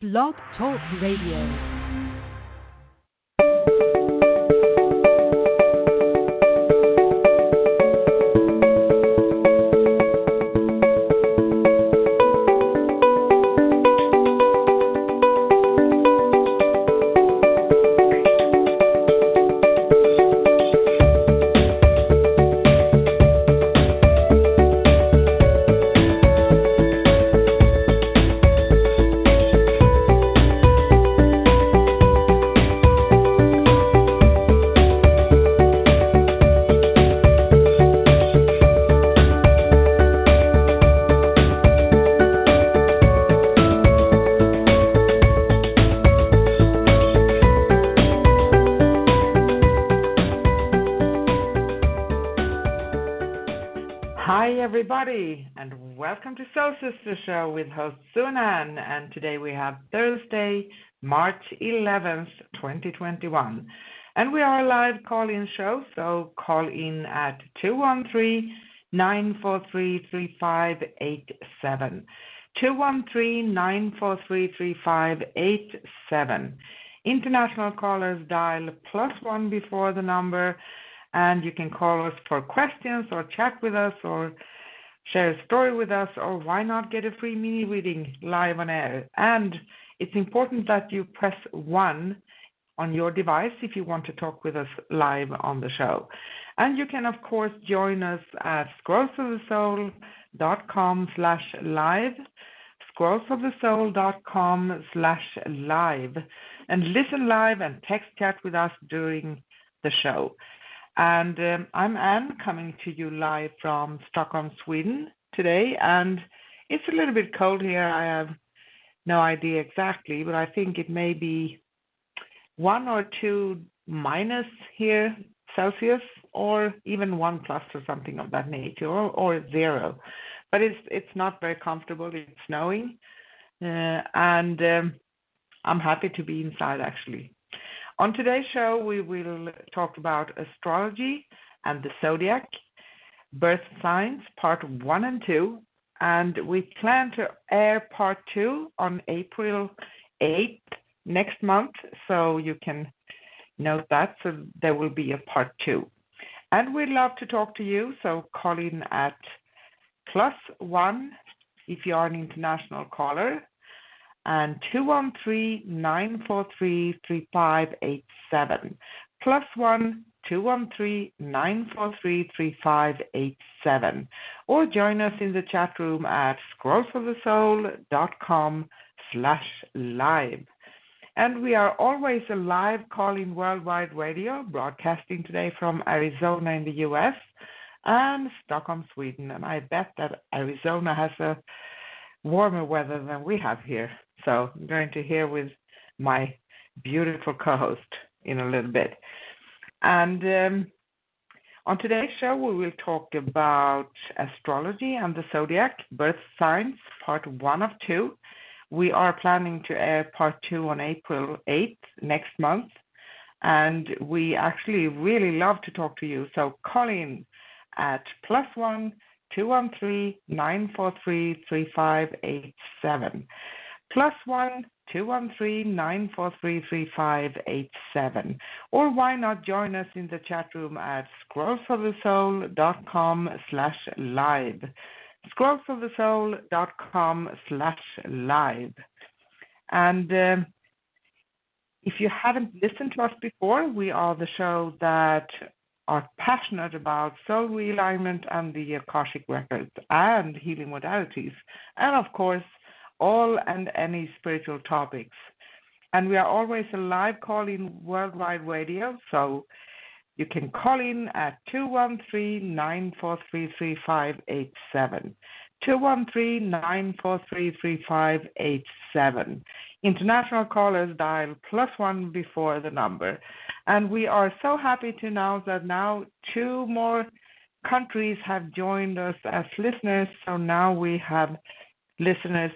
Blog Talk Radio. Everybody, and welcome to Soul Sister Show with host Sunan. And today we have Thursday, March 11th, 2021. And we are a live call-in show, so call in at 213-943-3587. 213-943-3587. International callers dial +1 before the number, and you can call us for questions or chat with us or share a story with us, or why not get a free mini reading live on air. And it's important that you press 1 on your device if you want to talk with us live on the show. And you can, of course, join us at scrollsofthesoul.com/live, scrollsofthesoul.com/live, and listen live and text chat with us during the show. And I'm Anne, coming to you live from Stockholm, Sweden today. And it's a little bit cold here. I have no idea exactly, but I think it may be 1 or 2 minus here Celsius, or even 1 plus or something of that nature, or 0. But it's not very comfortable. It's snowing, and I'm happy to be inside actually. On today's show, we will talk about astrology and the Zodiac, birth signs, part 1 and 2, and we plan to air part 2 on April 8th next month, so you can note that, so there will be a part 2. And we'd love to talk to you, so call in at +1 if you are an international caller, and 213-943-3587. +1 213-943-3587. Or join us in the chat room at scrollsofthesoul.com/live. And we are always a live call-in worldwide radio, broadcasting today from Arizona in the US and Stockholm, Sweden. And I bet that Arizona has a warmer weather than we have here. So I'm going to hear with my beautiful co-host in a little bit. And on today's show, we will talk about astrology and the Zodiac, birth signs, part 1 of 2. We are planning to air part 2 on April 8th next month. And we actually really love to talk to you. So call in at +1 213-943-3587. +1 213-943-3587. Or why not join us in the chat room at scrollsofthesoul.com/live. scrollsofthesoul.com/live. And if you haven't listened to us before, we are the show that are passionate about soul realignment and the Akashic records and healing modalities, and of course all and any spiritual topics. And we are always a live call-in worldwide radio, so you can call in at 213-943-3587. 213-943-3587. International callers dial +1 before the number. And we are so happy to announce that now 2 more countries have joined us as listeners. So now we have listeners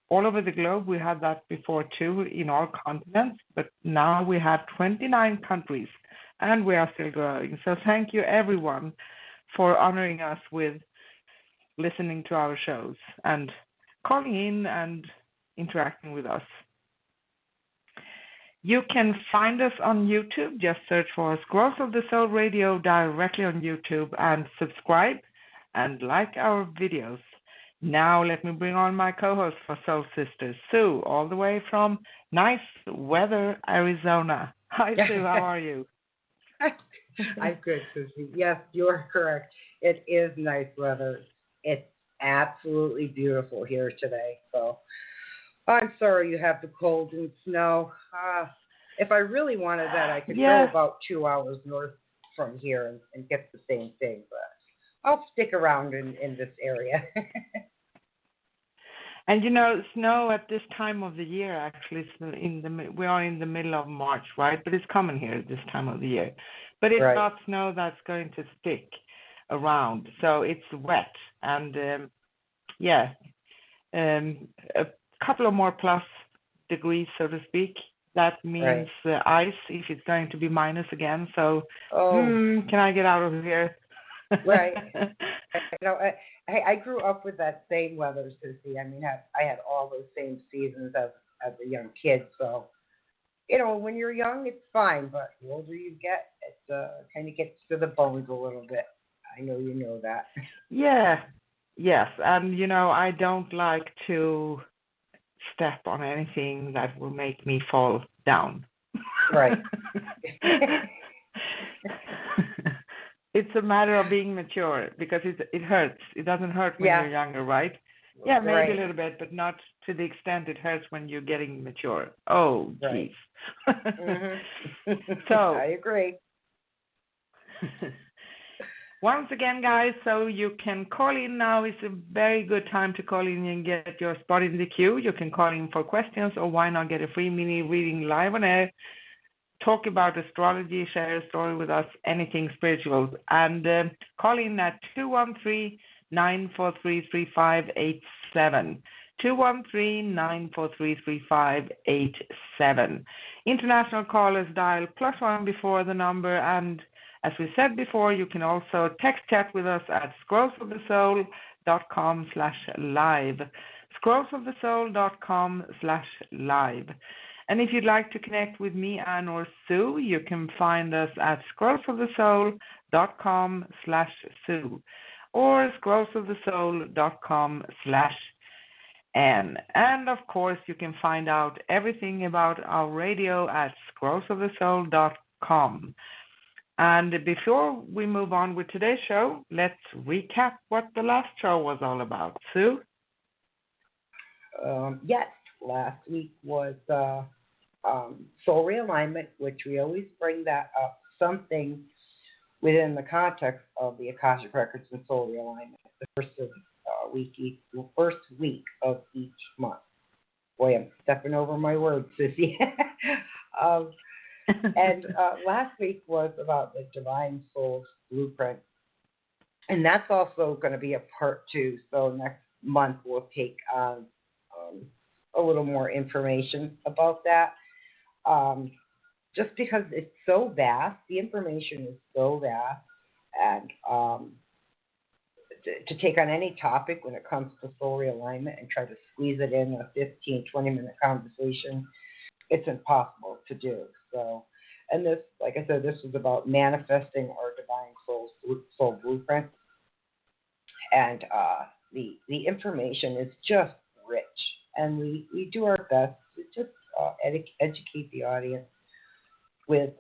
all over the globe. We had that before too, in all continents, but now we have 29 countries, and we are still growing. So thank you everyone for honoring us with listening to our shows and calling in and interacting with us. You can find us on YouTube. Just search for Scrolls of the Soul Radio directly on YouTube and subscribe and like our videos. Now let me bring on my co-host for Soul Sisters, Sue, all the way from nice weather, Arizona. Hi, Sue. How are you? I'm good, Susie. Yes, you're correct. It is nice weather. It's absolutely beautiful here today. So I'm sorry you have the cold and snow. If I really wanted that, I could go about 2 hours north from here and get the same thing. But I'll stick around in this area. And snow at this time of the year actually is we are in the middle of March, right? But it's common here at this time of the year. But it's Right. not snow that's going to stick around, so it's wet and a couple of more plus degrees, so to speak. That means ice if it's going to be minus again. So can I get out of here? Right. I grew up with that same weather, Susie. I mean, I had all those same seasons as a young kid. So, when you're young, it's fine. But the older you get, it kind of gets to the bones a little bit. I know you know that. Yeah. Yes. And, I don't like to step on anything that will make me fall down. Right. It's a matter of being mature because it hurts. It doesn't hurt when you're younger, right? Yeah, maybe a little bit, but not to the extent it hurts when you're getting mature. Oh, geez. So I agree. Once again, guys, so you can call in now. It's a very good time to call in and get your spot in the queue. You can call in for questions, or why not get a free mini reading live on air. Talk about astrology, share a story with us, anything spiritual. And call in at 213-943-3587. 213-943-3587. International callers dial +1 before the number. And as we said before, you can also text chat with us at scrollsofthesoul.com/live. scrollsofthesoul.com/live. And if you'd like to connect with me, Anne, or Sue, you can find us at scrollsofthesoul.com/Sue or scrollsofthesoul.com/Anne. And of course, you can find out everything about our radio at scrollsofthesoul.com. And before we move on with today's show, let's recap what the last show was all about. Sue? Yes, last week was soul realignment, which we always bring that up, something within the context of the Akashic Records and soul realignment, the first week of each month. Boy, I'm stepping over my words, Sissy. And last week was about the Divine Soul's Blueprint. And that's also going to be a part 2. So next month we'll take on a little more information about that. Just because it's so vast, the information is so vast, and to take on any topic when it comes to soul realignment and try to squeeze it in a 15, 20-minute conversation, it's impossible to do. So, and this, like I said, this is about manifesting our divine soul blueprint, and the information is just rich, and we do our best to just educate the audience with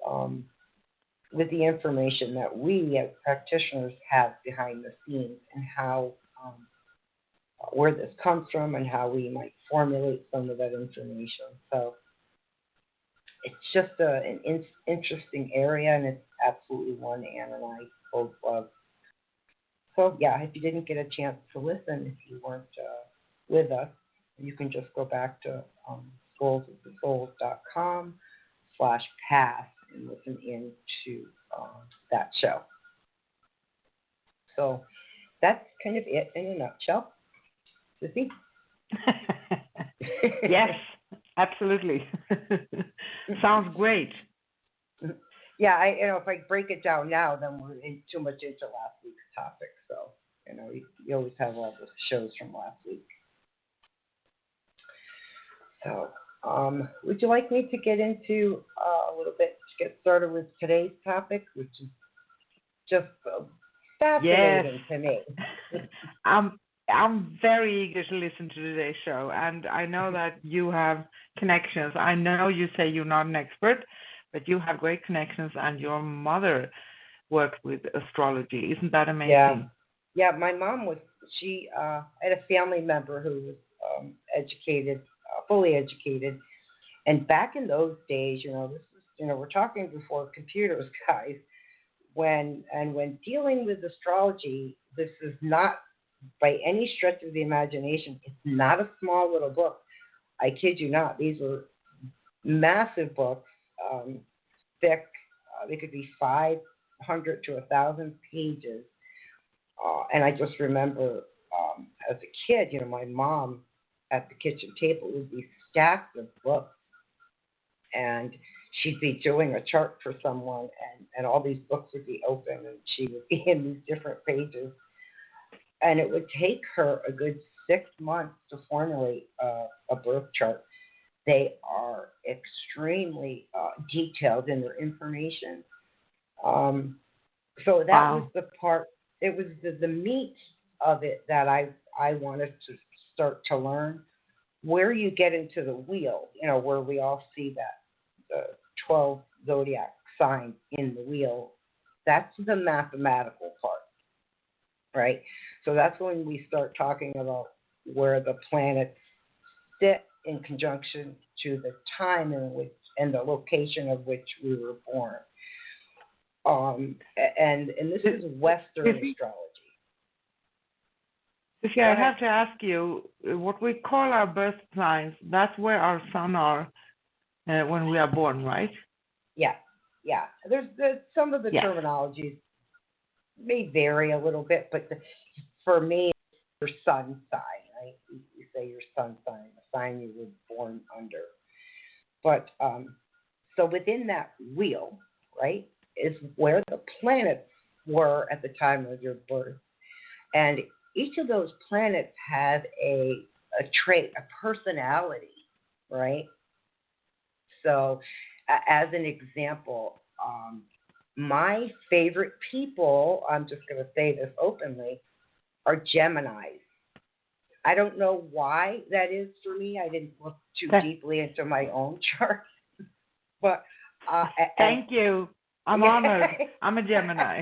the information that we as practitioners have behind the scenes, and how where this comes from and how we might formulate some of that information. So it's just an interesting area, and it's absolutely one Anne and I both love. So yeah, if you didn't get a chance to listen, if you weren't with us, you can just go back to scrollsofthesoul.com/past and listen into that show. So that's kind of it in a nutshell. Sissy? Yes, absolutely. Sounds great. Yeah, if I break it down now, then we're too much into last week's topic. So, you always have all the shows from last week. So, Would you like me to get into a little bit to get started with today's topic, which is just Yes. fascinating to me? I'm very eager to listen to today's show, and I know that you have connections. I know you say you're not an expert, but you have great connections, and your mother worked with astrology. Isn't that amazing? Yeah. My mom was. She had a family member who was educated, fully educated, and back in those days, this is, we're talking before computers, guys. When dealing with astrology, this is not by any stretch of the imagination. It's not a small little book. I kid you not. These were massive books, thick. They could be 500 to 1,000 pages. And I just remember as a kid, my mom at the kitchen table would be stacked of books, and she'd be doing a chart for someone, and all these books would be open, and she would be in these different pages. And it would take her a good 6 months to formulate a birth chart. They are extremely detailed in their information. So that was the part, it was the meat of it that I wanted to start to learn. Where you get into the wheel, where we all see that the 12 zodiac signs in the wheel, that's the mathematical part, right? So that's when we start talking about where the planets sit in conjunction to the time in which and the location of which we were born. And this is Western astrology. Sophia, I have to ask you, what we call our birth signs, that's where our sun are when we are born, right? Yeah. There's some of the terminologies may vary a little bit, but for me, it's your sun sign, right? You say your sun sign, the sign you were born under. But so within that wheel, right, is where the planets were at the time of your birth. And each of those planets has a trait, a personality, right? So as an example, my favorite people, I'm just going to say this openly, are Geminis. I don't know why that is for me. I didn't look too deeply into my own chart. But thank you. I'm honored. I'm a Gemini.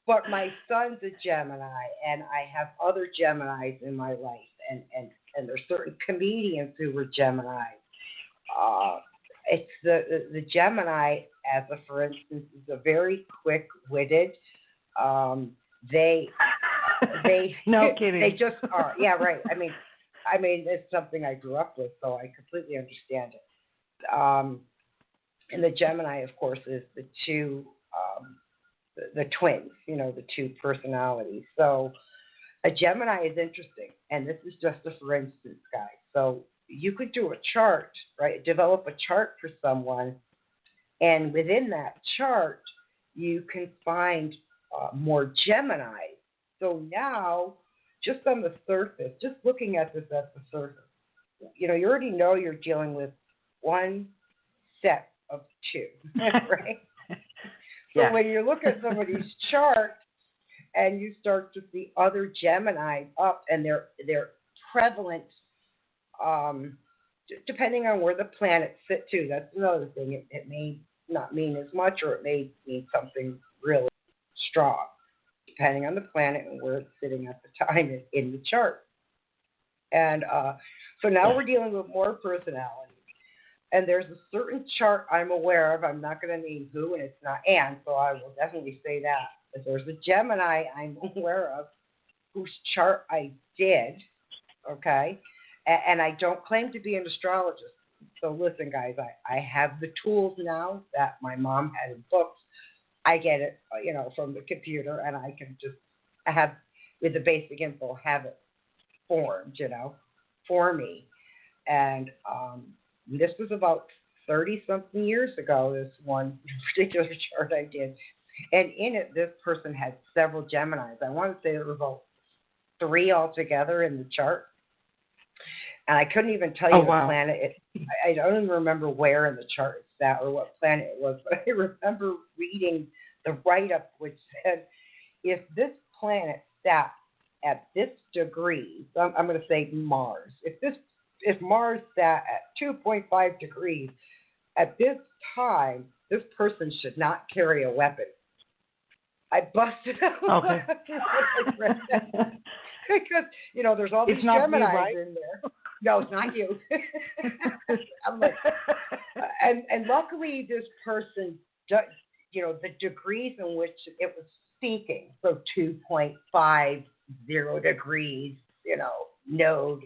But my son's a Gemini, and I have other Geminis in my life, and there's certain comedians who were Gemini. It's the Gemini, as a for instance, is a very quick-witted. They no kidding. They just are. Yeah, right. I mean, it's something I grew up with, so I completely understand it. And the Gemini, of course, is the two, the twins, the two personalities. So a Gemini is interesting, and this is just a for instance, guys. So you could do a chart, right? Develop a chart for someone, and within that chart, you can find more Gemini. So now, just on the surface, just looking at this at the surface, you already know you're dealing with one set of two, right? So when you look at somebody's chart and you start to see other Gemini up, and they're prevalent, depending on where the planets sit too. That's another thing. It may not mean as much, or it may mean something really strong, depending on the planet and where it's sitting at the time in the chart. And so now we're dealing with more personality. And there's a certain chart I'm aware of. I'm not going to name who, and it's not Anne, so I will definitely say that. But there's a Gemini I'm aware of whose chart I did, okay? And I don't claim to be an astrologist. So listen, guys, I have the tools now that my mom had in books. I get it, from the computer, and I can just have, with the basic info, have it formed, for me. And this was about 30-something years ago, this one particular chart I did. And in it, this person had several Geminis. I want to say there were about 3 altogether in the chart. And I couldn't even tell you the planet. I don't even remember where in the chart it's at or what planet it was, but I remember reading the write-up which said, if this planet sat at this degree, so I'm going to say Mars, if Mars sat at 2.5 degrees, at this time, this person should not carry a weapon. I busted out after I read that. Because, there's all these Geminis in there. No, it's not you. I'm like, and luckily this person, the degrees in which it was speaking, so 2.50 degrees, node,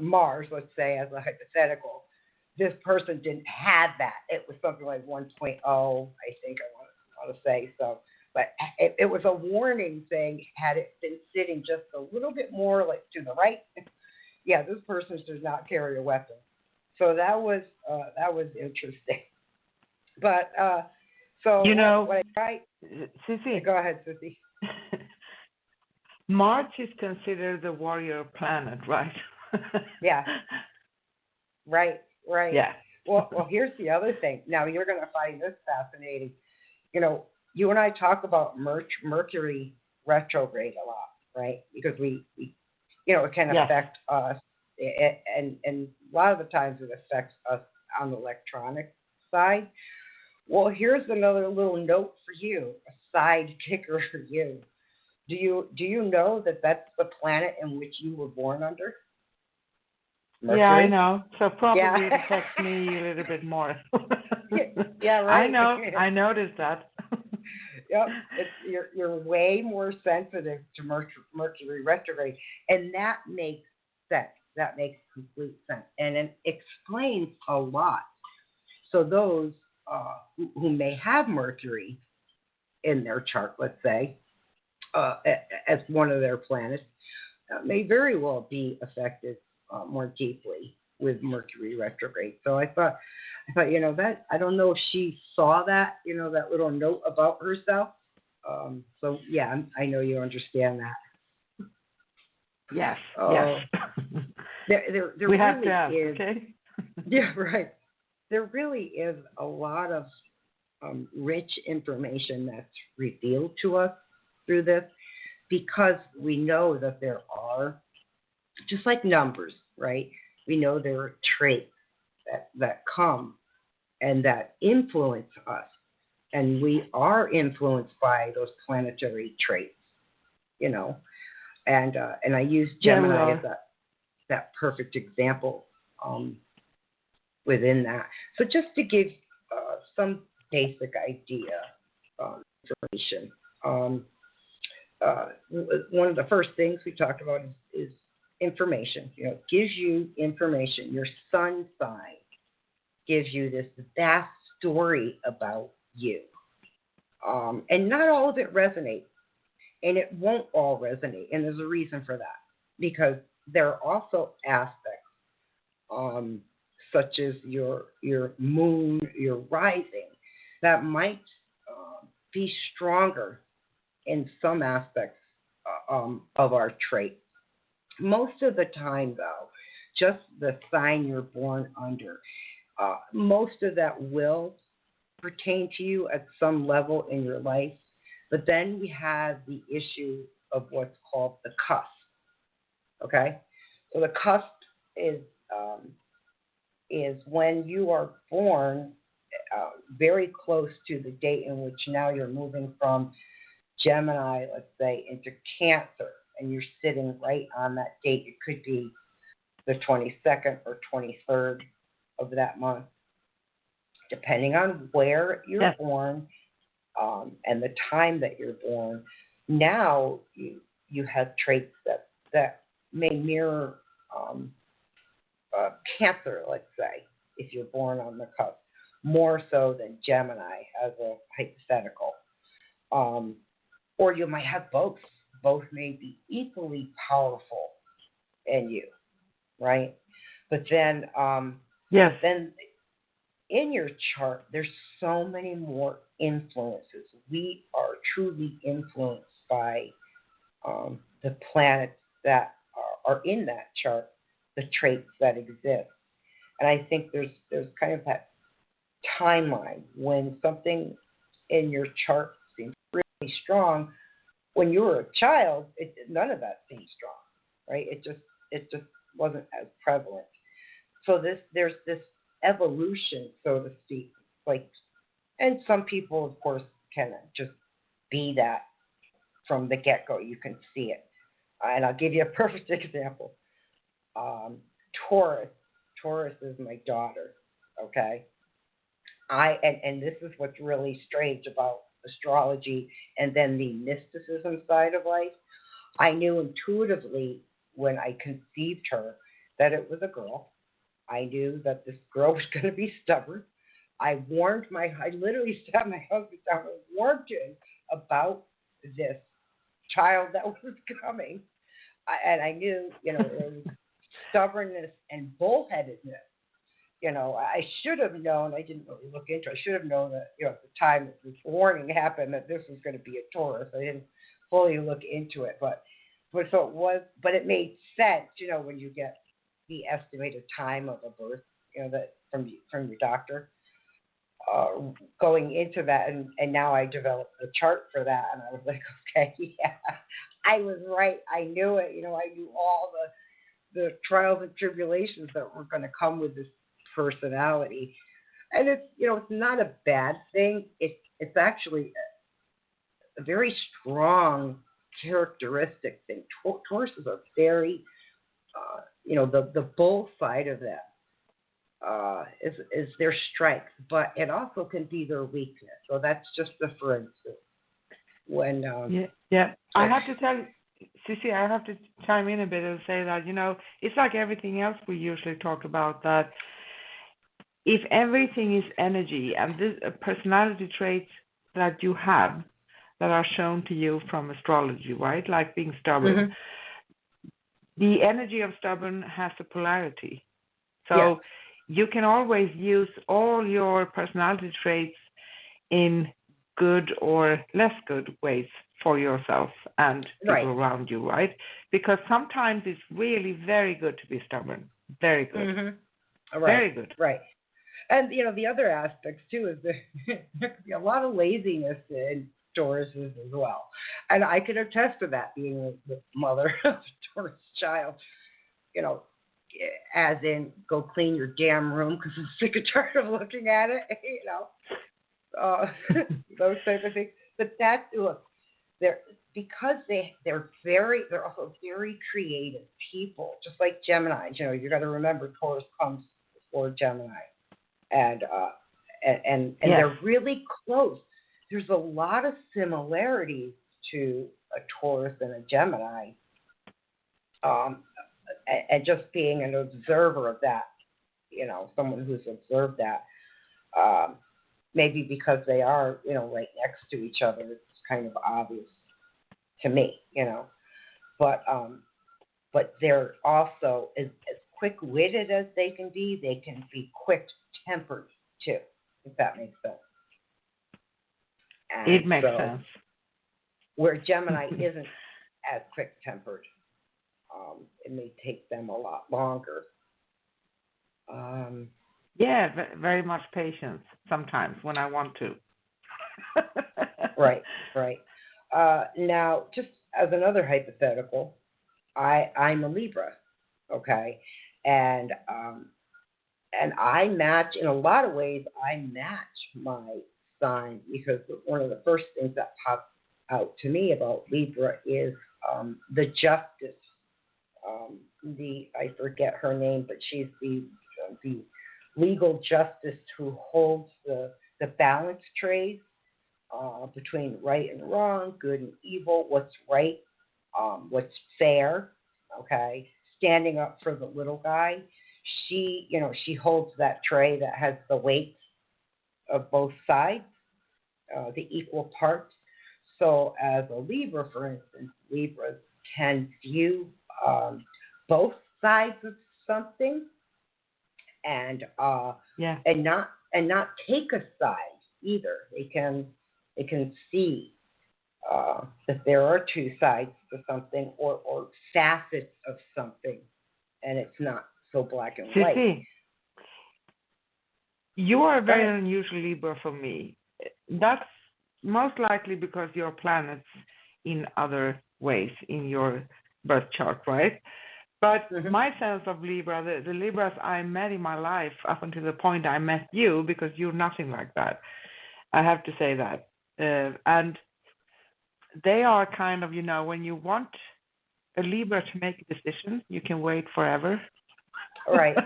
Mars, let's say, as a hypothetical. This person didn't have that. It was something like 1.0, I think I want to say. So, but it was a warning saying, had it been sitting just a little bit more like to the right, this person does not carry a weapon. So that was interesting. But so what I tried. Sissy. Go ahead, Sissy. Mars is considered the warrior planet, right? Yeah. Right. Yeah. Well, here's the other thing. Now you're going to find this fascinating. You and I talk about Mercury retrograde a lot, right? Because we it can affect us, and a lot of the times it affects us on the electronic side. Well, here's another little note for you, a side kicker for you. Do you know that that's the planet in which you were born under? Mercury? Yeah, I know. So probably it affects me a little bit more. Yeah, right. I know. I noticed that. Yep, you're way more sensitive to Mercury retrograde, and that makes sense. That makes complete sense, and it explains a lot. So those who may have Mercury in their chart, let's say, as one of their planets, may very well be affected more deeply with Mercury retrograde. So I thought, that I don't know if she saw that, that little note about herself. So yeah, I know you understand that. Yes. There we really have to ask, is. Okay. Yeah, right. There really is a lot of rich information that's revealed to us through this, because we know that there are, just like numbers, right? We know there are traits that come and that influence us, and we are influenced by those planetary traits, and I use Gemini as that perfect example within that. So just to give some basic idea information. One of the first things we talked about is information. It gives you information. Your sun sign gives you this vast story about you. And not all of it resonates. And it won't all resonate. And there's a reason for that. Because there are also aspects such as your moon, your rising, that might be stronger in some aspects of our traits. Most of the time, though, just the sign you're born under, most of that will pertain to you at some level in your life. But then we have the issue of what's called the cusp. Okay? So the cusp is when you are born very close to the date in which now you're moving from Gemini, let's say, into Cancer, and you're sitting right on that date. It could be the 22nd or 23rd of that month, depending on where you're born and the time that you're born. Now you have traits that may mirror Cancer, let's say, if you're born on the cusp, more so than Gemini as a hypothetical. Or you might have both. Both may be equally powerful in you, right? But then, then in your chart, there's so many more influences. We are truly influenced by the planets that are in that chart, the traits that exist. And I think there's kind of that timeline when something in your chart seems really strong. When you were a child, none of that seemed strong, right? It just wasn't as prevalent. So there's this evolution, so to speak, like, and some people, of course, can just be that from the get-go. You can see it. And I'll give you a perfect example. Taurus. Taurus is my daughter, okay? And this is what's really strange about astrology and then the mysticism side of life. I knew intuitively when I conceived her that it was a girl. I knew that this girl was going to be stubborn. I literally sat my husband down and warned him about this child that was coming. And I knew, it was stubbornness and bullheadedness. I should have known, I didn't really look into it, I should have known that, at the time that this warning happened that this was going to be a Taurus. I didn't fully look into it, but it made sense, when you get the estimated time of a birth, that from your doctor, going into that, and now I developed the chart for that, and I was like, okay, yeah, I was right, I knew it, I knew all the trials and tribulations that were going to come with this personality. And it's not a bad thing. It's actually a very strong characteristic thing. Tauruses are very the bull side of them is their strength, but it also can be their weakness. So that's just for instance when I have to tell Sissy, I have to chime in a bit and say that it's like everything else we usually talk about, that if everything is energy and this personality traits that you have that are shown to you from astrology, right? Like being stubborn. The energy of stubborn has a polarity. So you can always use all your personality traits in good or less good ways for yourself and people around you, right? Because sometimes it's really very good to be stubborn. Very good. Very good. Right. And, the other aspects, too, is there could be a lot of laziness in Tauruses as well. And I can attest to that, being the mother of a Taurus child, as in, go clean your damn room because I'm sick and tired of looking at it, those type of things. But that's, look, because they're also very creative people, just like Geminis. You got to remember Taurus comes before Gemini. And they're really close. There's a lot of similarities to a Taurus and a Gemini, and just being an observer of that, someone who's observed that, maybe because they are, right next to each other, it's kind of obvious to me, but they're also as quick-witted as they can be. They can be quick-tempered too, if that makes sense. And it makes sense. Where Gemini isn't as quick-tempered, it may take them a lot longer. Very much patience sometimes when I want to. Right. Now, just as another hypothetical, I'm a Libra, okay, and I match, in a lot of ways, I match my sign, because one of the first things that pops out to me about Libra is the justice. I forget her name, but she's the legal justice who holds the balance trade between right and wrong, good and evil, what's right, what's fair, okay, standing up for the little guy. She holds that tray that has the weight of both sides, the equal parts. So as a Libra, for instance, Libras can view both sides of something and not take a side either. They can see that there are two sides to something, or facets of something, and it's not so black and white. Sissy, you are a Go very ahead. unusual Libra for me. That's most likely because your planets in other ways in your birth chart, right? But Hmm. my sense of Libra, the Libras I met in my life up until the point I met you, because you're nothing like that. I have to say that. And they are kind of, when you want a Libra to make a decision, you can wait forever. Right.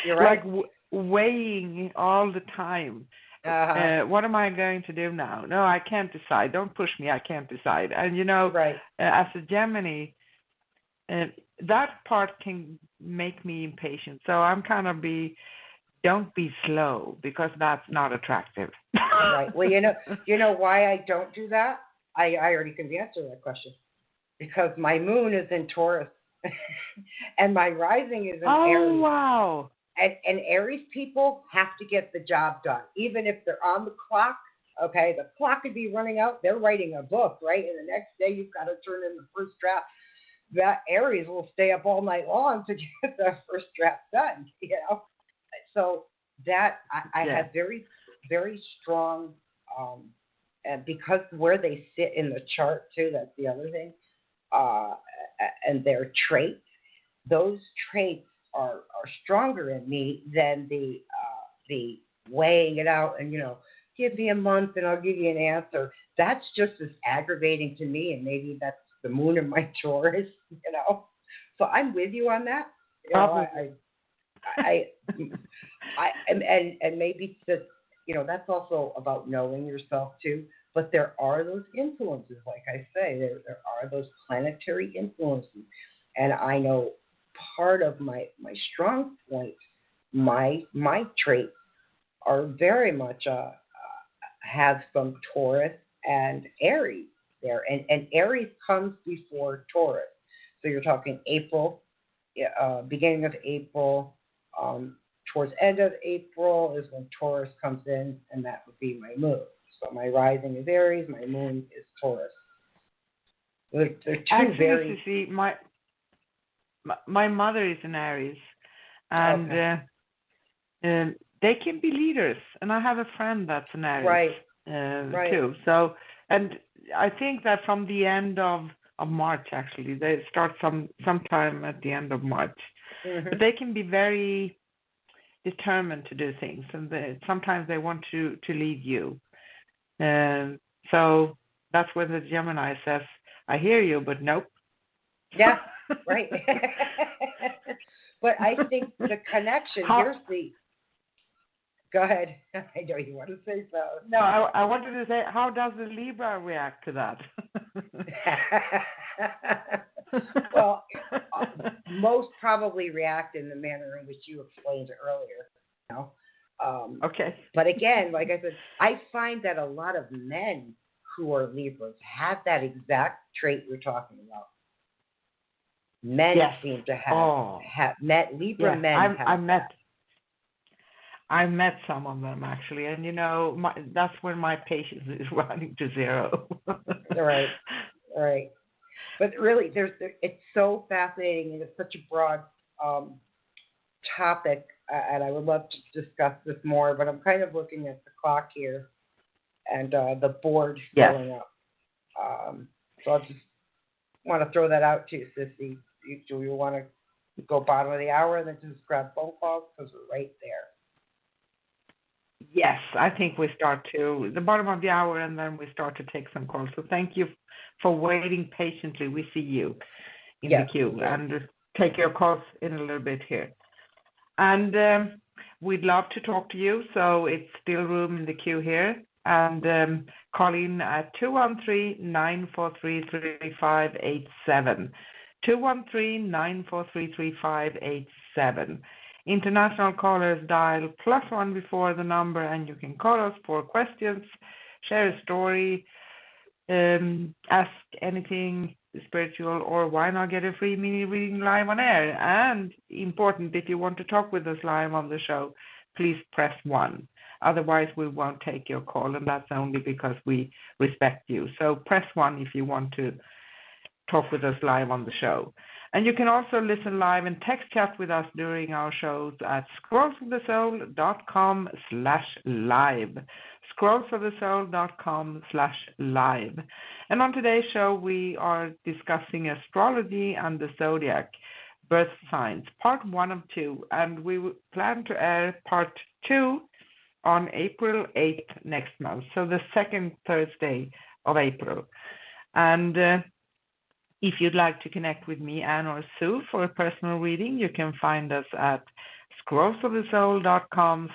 You're Like right. weighing all the time. Uh-huh. What am I going to do now? No, I can't decide. Don't push me. I can't decide. And Right. as a Gemini, that part can make me impatient. So I'm kind of don't be slow, because that's not attractive. Right. Well, you know why I don't do that? I already can answer that question. Because my moon is in Taurus and my rising is in Oh, Aries. wow. And Aries people have to get the job done, even if they're on the clock. Okay, the clock could be running out. They're writing a book, right? And the next day you've got to turn in the first draft. That Aries will stay up all night long to get the first draft done. So that I Yeah. have very, very strong, and because where they sit in the chart too. That's the other thing. Uh, and their traits, those traits are stronger in me than the weighing it out and give me a month and I'll give you an answer. That's just as aggravating to me, and maybe that's the moon in my Taurus. So I'm with you on that. Probably. I and maybe that's also about knowing yourself too. But there are those influences, like I say, there are those planetary influences, and I know part of my strong point, my traits are very much have some Taurus and Aries there, and Aries comes before Taurus, so you're talking April, beginning of April, towards end of April is when Taurus comes in, and that would be my moon. So my rising is Aries, my moon is Taurus. They're two Actually, very see, my mother is an Aries, and okay. they can be leaders. And I have a friend that's an Aries Right. too. So, and I think that from the end of March, actually, they start sometime at the end of March. Mm-hmm. But they can be very determined to do things, and sometimes they want to lead you. So that's when the Gemini says, "I hear you, but nope." Yeah, right. But I think the connection, How? go ahead. I know you want to say so. No, I wanted to say, how does the Libra react to that? Well, most probably react in the manner in which you explained earlier. You know? Okay. But again, like I said, I find that a lot of men who are Libras have that exact trait you're talking about. Men Yes. seem to have met Libra Yes. men have I met some of them actually, and that's when my patience is running to zero. Right, right. But really, it's so fascinating, and it's such a broad topic, and I would love to discuss this more. But I'm kind of looking at the clock here, and the board Yes. filling up. So I just want to throw that out to you, Sissy. Do you want to go bottom of the hour and then just grab phone calls, because we're right there? Yes, I think we start to the bottom of the hour, and then we start to take some calls. So thank you for waiting patiently. We see you in the queue, and take your calls in a little bit here. And we'd love to talk to you, so it's still room in the queue here. And call in at 213-943-3587. 213-943-3587. International callers dial +1 before the number, and you can call us for questions, share a story, ask anything spiritual, or why not get a free mini reading live on air. And important, if you want to talk with us live on the show, please press 1. Otherwise, we won't take your call, and that's only because we respect you. So press 1 if you want to talk with us live on the show. And you can also listen live and text chat with us during our shows at scrollsofthesoul.com/live. scrollsofthesoul.com/live. And on today's show, we are discussing astrology and the Zodiac, birth signs, part 1 of 2. And we plan to air part 2 on April 8th next month, so the second Thursday of April. And if you'd like to connect with me, Anne or Sue, for a personal reading, you can find us at scrollsofthesoul.com,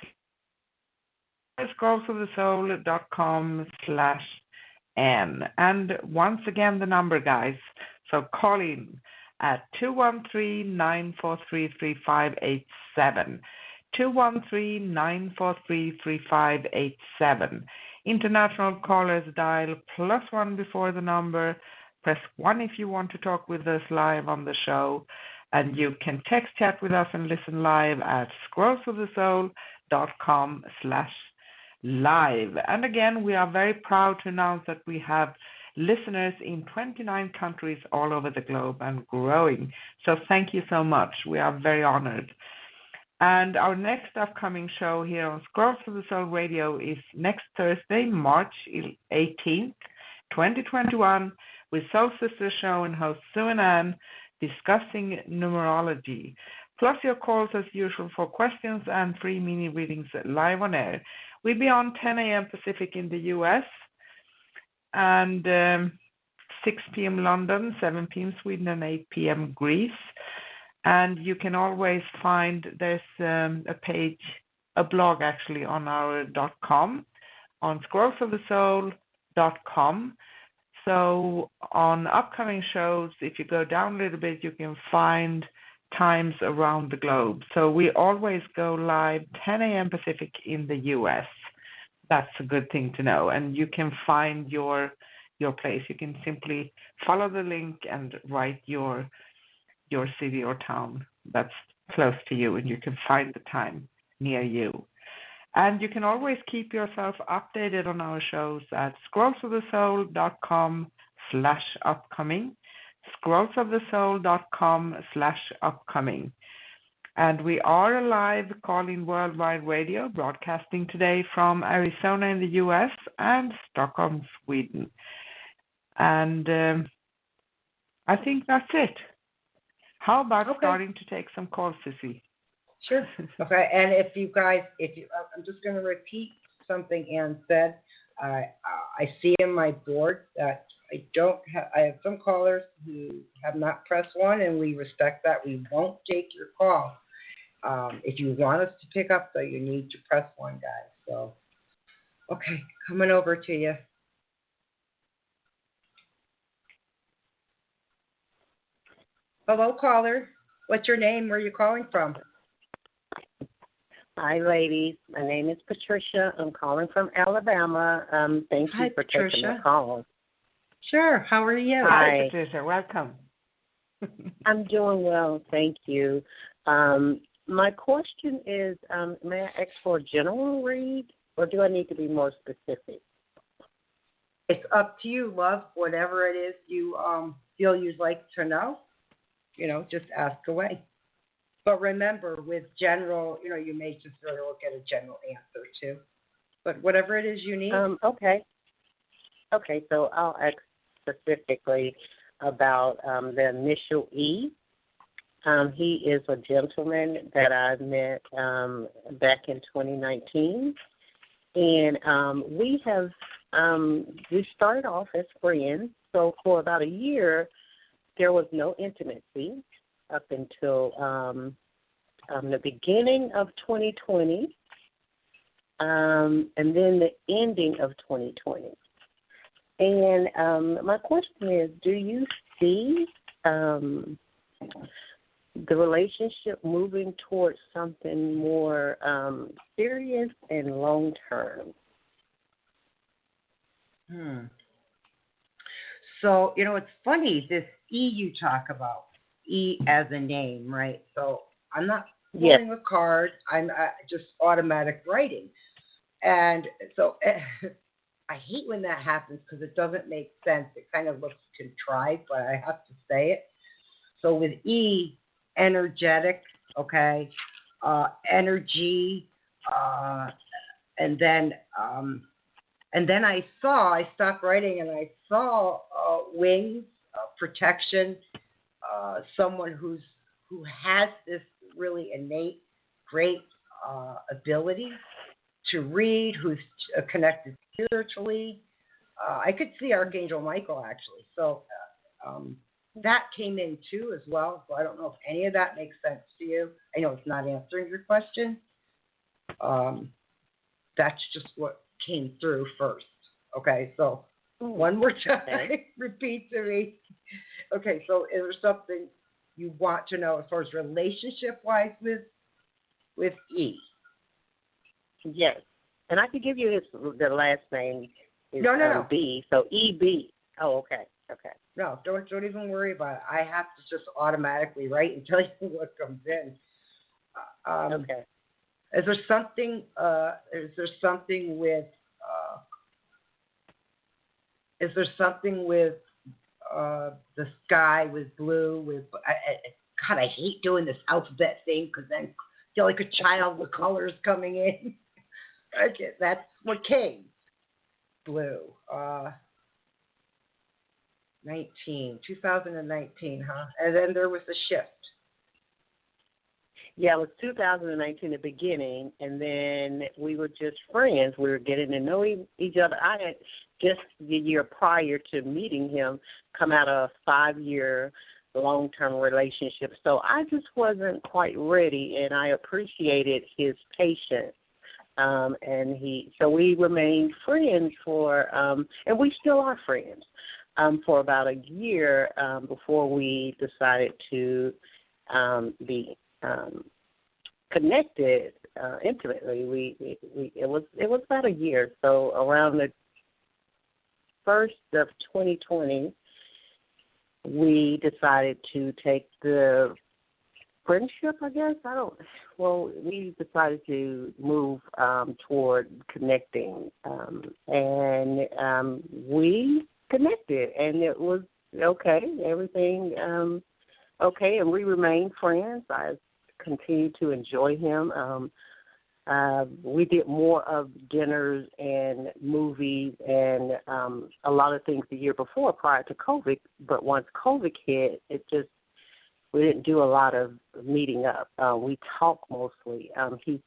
scrollsofthesoul.com/N. And once again, the number, guys. So call in at 213-943-3587. 213-943-3587. International callers dial +1 before the number. Press 1 if you want to talk with us live on the show. And you can text chat with us and listen live at scrollsofthesoul.com/live. And again, we are very proud to announce that we have listeners in 29 countries all over the globe and growing. So thank you so much. We are very honored. And our next upcoming show here on Scrolls of the Soul Radio is next Thursday, March 18th, 2021, with Soul Sister Show and host Sue and Ann discussing numerology. Plus your calls as usual for questions and free mini readings live on air. We'll be on 10 a.m. Pacific in the U.S. and 6 p.m. London, 7 p.m. Sweden, and 8 p.m. Greece. And you can always find, there's a page, a blog actually on our .com, on scrollsofthesoul.com. So on upcoming shows, if you go down a little bit, you can find times around the globe. So we always go live 10 a.m. Pacific in the U.S. That's a good thing to know. And you can find your place. You can simply follow the link and write your city or town that's close to you, and you can find the time near you. And you can always keep yourself updated on our shows at scrollsofthesoul.com/upcoming, scrollsofthesoul.com/upcoming. And we are a live call-in worldwide radio broadcasting today from Arizona in the U.S. and Stockholm, Sweden. And I think that's it. How about starting to take some calls, Sissy? Sure. Okay. And if you guys, I'm just going to repeat something Ann said. I see in my board that I have some callers who have not pressed 1, and we respect that. We won't take your call. If you want us to pick up, though, you need to press 1, guys. So, okay, coming over to you. Hello, caller. What's your name? Where are you calling from? Hi, ladies. My name is Patricia. I'm calling from Alabama. Thank you for taking the call. Sure. How are you? Hi, Patricia. Welcome. I'm doing well. Thank you. My question is, may I ask for a general read, or do I need to be more specific? It's up to you, love. Whatever it is you feel you'd like to know, just ask away. But remember, with general, you may just sort of get a general answer too. But whatever it is you need. Okay. Okay, so I'll ask specifically about the initial E. He is a gentleman that I met back in 2019. And we started off as friends. So for about a year, there was no intimacy up until the beginning of 2020, and then the ending of 2020. And my question is, do you see the relationship moving towards something more serious and long-term? So, it's funny, this E you talk about, E as a name, right? So I'm not pulling a card. I'm just automatic writing. And so I hate when that happens because it doesn't make sense. It kind of looks contrived, but I have to say it. So with E, energetic, okay, energy, and then I stopped writing and I saw wings, protection, someone who has this really innate, great ability to read, who's connected spiritually. I could see Archangel Michael actually, so that came in too as well. So I don't know if any of that makes sense to you. I know it's not answering your question. That's just what came through first. Okay, so one more time, repeat to me. Okay, so is there something you want to know as far as relationship-wise with E? Yes, and I could give you the last name. Is, No. B. So EB. Oh, okay. No, don't even worry about it. I have to just automatically write and tell you what comes in. Okay. Is there something? Is there something with? Is there something with the sky with blue? With God, I hate doing this alphabet thing because then I feel like a child with colors coming in. Okay, that's what came. Blue. 2019, huh? And then there was a shift. Yeah, it was 2019, the beginning, and then we were just friends. We were getting to know each other. I had just the year prior to meeting him come out of a 5-year long-term relationship. So I just wasn't quite ready, and I appreciated his patience. So we remained friends for, and we still are friends, for about a year before we decided to be connected intimately. It was about a year. So around the first of 2020, we decided to take the friendship, I guess. We decided to move toward connecting, and we connected, and it was okay. Everything okay, and we remained friends. I continued to enjoy him. We did more of dinners and movies and a lot of things the year before prior to COVID, but once COVID hit, we didn't do a lot of meeting up. We talk mostly.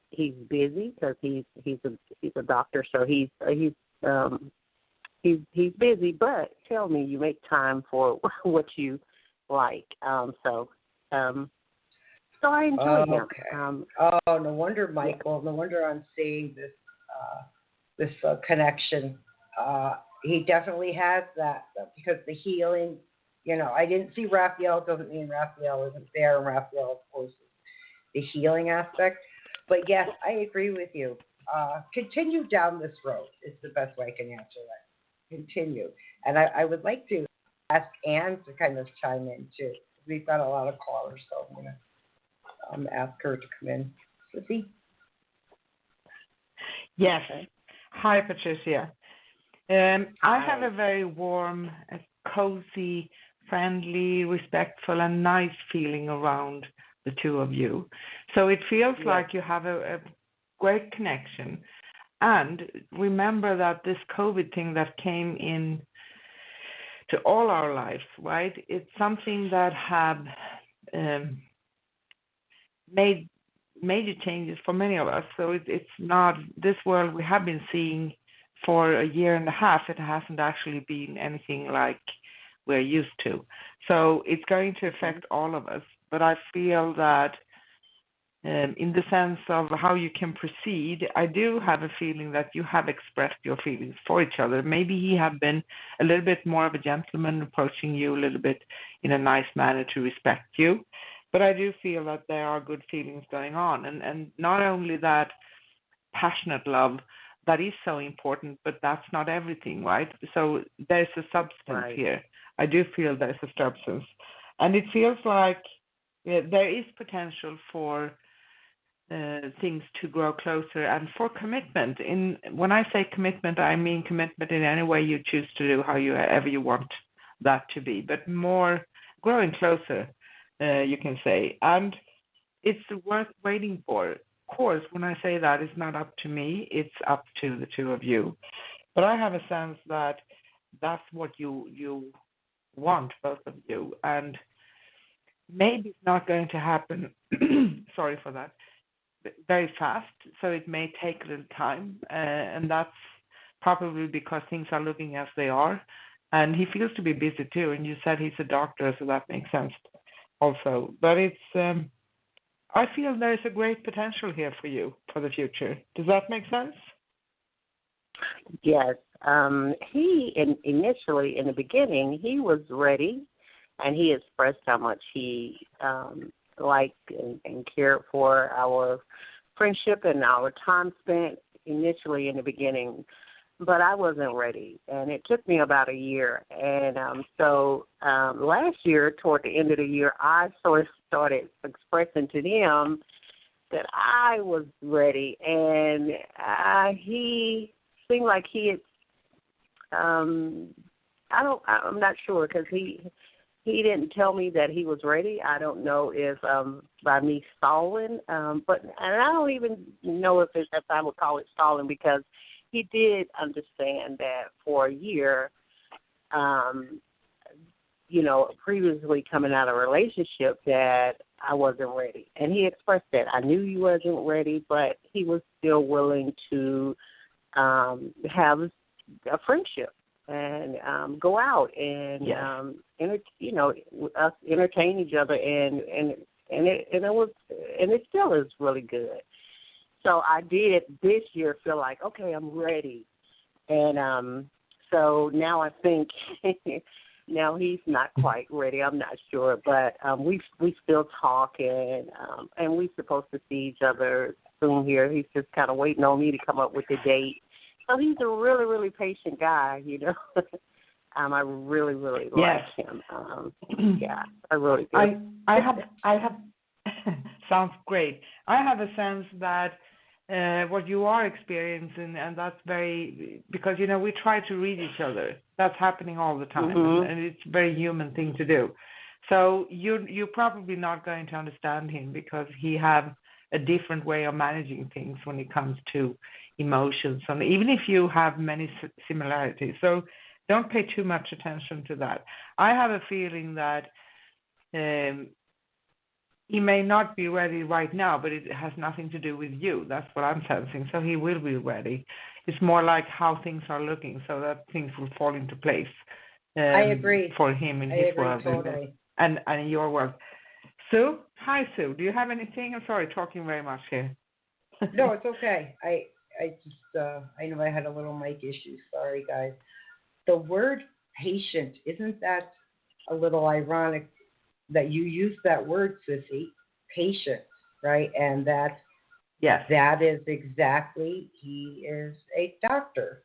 He's busy because he's a doctor, so he's busy. But tell me, you make time for what you like. So I enjoy him. Okay. No wonder, Michael. No wonder I'm seeing this connection. He definitely has that because the healing. I didn't see Raphael. Doesn't mean Raphael isn't there. And Raphael, of course, is the healing aspect. But yes, I agree with you. Continue down this road is the best way I can answer that. Continue. And I would like to ask Anne to kind of chime in too. We've got a lot of callers, so I'm going to ask her to come in. Sissy? Yes. Hi, Patricia. I have a very warm, cozy, friendly, respectful, and nice feeling around the two of you. So it feels like you have a great connection. And remember that this COVID thing that came in to all our lives, right? It's something that have made major changes for many of us. So it's not this world we have been seeing for a year and a half. It hasn't actually been anything like we're used to. So it's going to affect all of us. But I feel that in the sense of how you can proceed, I do have a feeling that you have expressed your feelings for each other. Maybe he have been a little bit more of a gentleman, approaching you a little bit in a nice manner to respect you. But I do feel that there are good feelings going on. And not only that passionate love, that is so important, but that's not everything, right? So there's a substance here. I do feel there's a substance. And it feels like there is potential for things to grow closer and for commitment. When I say commitment, I mean commitment in any way you choose to do, however you want that to be, but more growing closer, you can say. And it's worth waiting for. Of course, when I say that, it's not up to me, it's up to the two of you. But I have a sense that that's what you want, both of you. And maybe it's not going to happen, sorry for that, very fast. So it may take a little time. And that's probably because things are looking as they are. And he feels to be busy too. And you said he's a doctor, so that makes sense also. But I feel there's a great potential here for you for the future. Does that make sense? Yes. Initially, in the beginning, he was ready, and he expressed how much he liked and cared for our friendship and our time spent initially in the beginning. But I wasn't ready, and it took me about a year. And so last year, toward the end of the year, I sort of started expressing to them that I was ready, and he seemed like he had. I'm not sure because he didn't tell me that he was ready. I don't know if by me stalling, and I don't even know if I would call it stalling because he did understand that for a year, previously coming out of a relationship that I wasn't ready. And he expressed that. I knew he wasn't ready, but he was still willing to have a friendship and go out and, us entertain each other. And it still is really good. So I did this year feel like, okay, I'm ready. And so now I think now he's not quite ready. I'm not sure. But we still talk, and we're supposed to see each other soon here. He's just kind of waiting on me to come up with the date. So he's a really, really patient guy, I really, really like him. I really do. I have sounds great. I have a sense that what you are experiencing, and that's because we try to read each other. That's happening all the time, and it's a very human thing to do. So you're probably not going to understand him because he have a different way of managing things when it comes to emotions, and even if you have many similarities. So don't pay too much attention to that. I have a feeling that he may not be ready right now, but it has nothing to do with you. That's what I'm sensing. So he will be ready. It's more like how things are looking, so that things will fall into place. I agree. For him in his world totally. and in your world. Sue? Hi, Sue. Do you have anything? I'm sorry, talking very much here. No, it's okay. I just, I know I had a little mic issue. Sorry, guys. The word patient, isn't that a little ironic that you use that word, Sissy? Patient, right? And that is exactly, he is a doctor,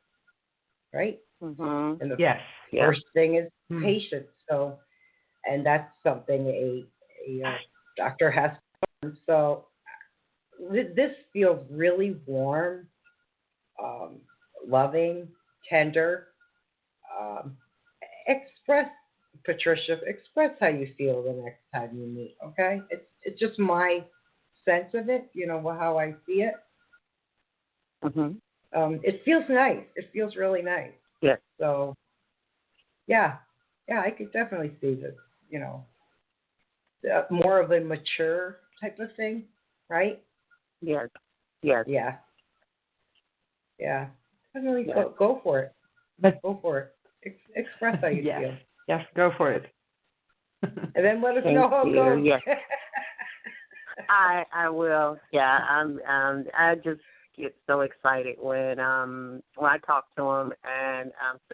right? Mm-hmm. And the first thing is patient. So, and that's something a doctor has to learn. So this feels really warm, loving, tender. Patricia, express how you feel the next time you meet, okay? It's just my sense of it, how I see it. It feels nice. It feels really nice. Yes. So, yeah, I could definitely see this, more of a mature type of thing, right? Yes. Yeah. Definitely go for it. Go for it. Express how you feel. Yes, go for it. And then let us know how it goes. Yes. I will. Yeah, I just get so excited when I talk to him, and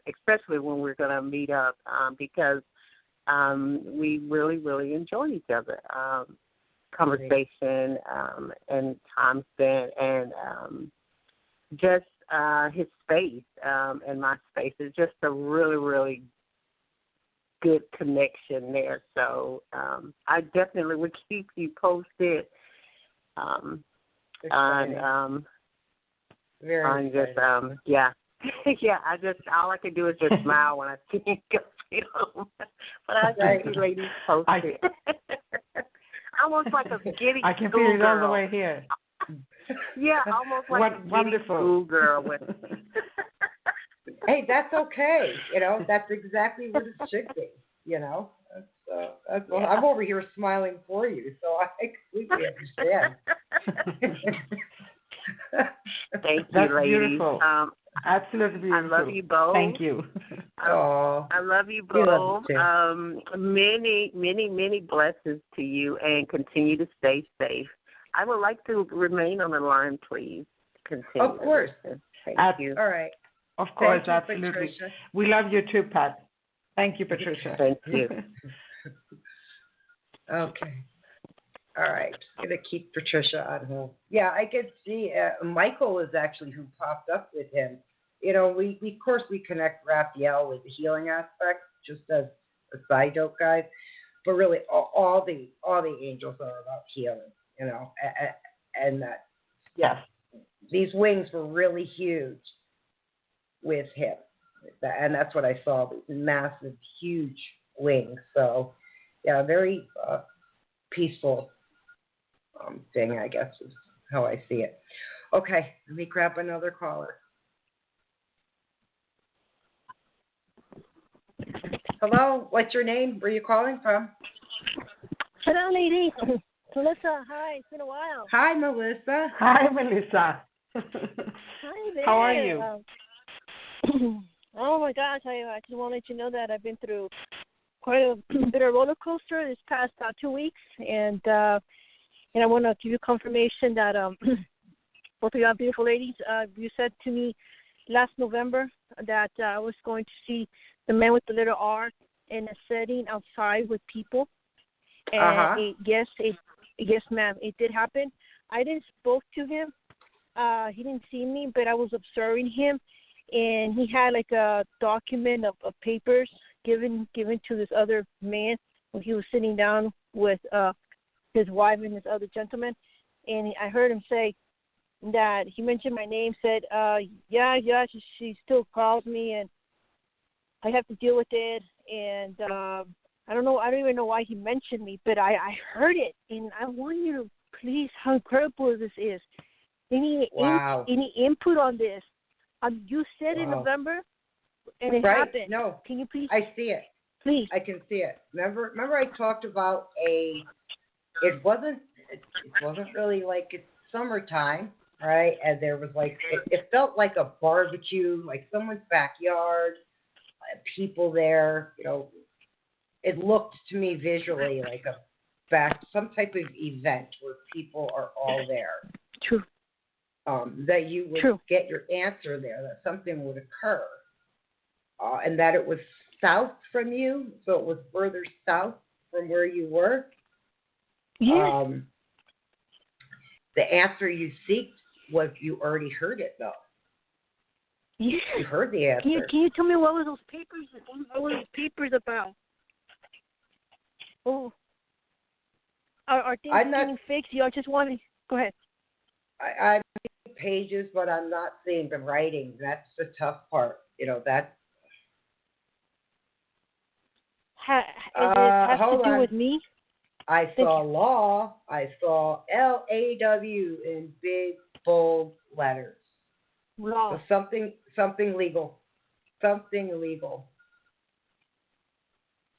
especially when we're gonna meet up because we really, really enjoy each other. Conversation and time spent, and just his space and my space is just a really, really good connection there. So I definitely would keep you posted. on Very just yeah. Yeah, all I can do is just smile when I see him go. But I see you ladies post it. Almost like a giddy I can feel it all the way here. Yeah, almost like a giddy schoolgirl with. Hey, that's okay. That's exactly what it should be. I'm over here smiling for you, so I completely understand. Thank you, That's ladies. beautiful. Absolutely beautiful. I love you both. Thank you. I love you both. Many, many, many blessings to you, and continue to stay safe. I would like to remain on the line, please. Continue. Of course. Thank you. All right. Of course, Thank you, absolutely. Patricia. We love you too, Pat. Thank you, Patricia. Thank you. Okay. All right. Just going to keep Patricia on hold. Yeah, I could see Michael is actually who popped up with him. We of course we connect Raphael with the healing aspect, just as a side note, guys. But really, all the angels are about healing, and that Yes, these wings were really huge with him, and that's what I saw. These massive, huge wings. So, yeah, very peaceful thing, I guess, is how I see it. Okay, let me grab another caller. Hello, what's your name? Where are you calling from? Hello, lady. Melissa, hi. It's been a while. Hi, Melissa. Hi, Melissa. Hi there. How are you? Oh my gosh, I just want to let you know that I've been through quite a bit of roller coaster this past 2 weeks, and I want to give you confirmation that both of you are beautiful ladies. You said to me last November that I was going to see the man with the letter R in a setting outside with people, and yes, ma'am, it did happen. I didn't spoke to him. He didn't see me, but I was observing him, and he had like a document of papers given to this other man when he was sitting down with his wife and this other gentleman, and I heard him say that he mentioned my name, said, she still calls me, and I have to deal with it, and I don't even know why he mentioned me, but I heard it, and I want you to please, how incredible this is. Any input on this? You said in November, and it happened. No, can you please? I see it. Please. I can see it. Remember, I talked about It wasn't really like it's summertime, right? And there was like it felt like a barbecue, like someone's backyard, people there. It looked to me visually like some type of event where people are all there. True. That you would get your answer there, that something would occur, and that it was south from you, so it was further south from where you were. Yes. The answer you seeked was you already heard it, though. Yes. You heard the answer. Can you tell me what were those papers? What were those papers about? Oh, are things getting fixed? You just want to go ahead. I'm seeing pages, but I'm not seeing the writing. That's the tough part. That. Has to do with me? I saw law. I saw LAW in big, bold letters. Law. So something legal. Something legal.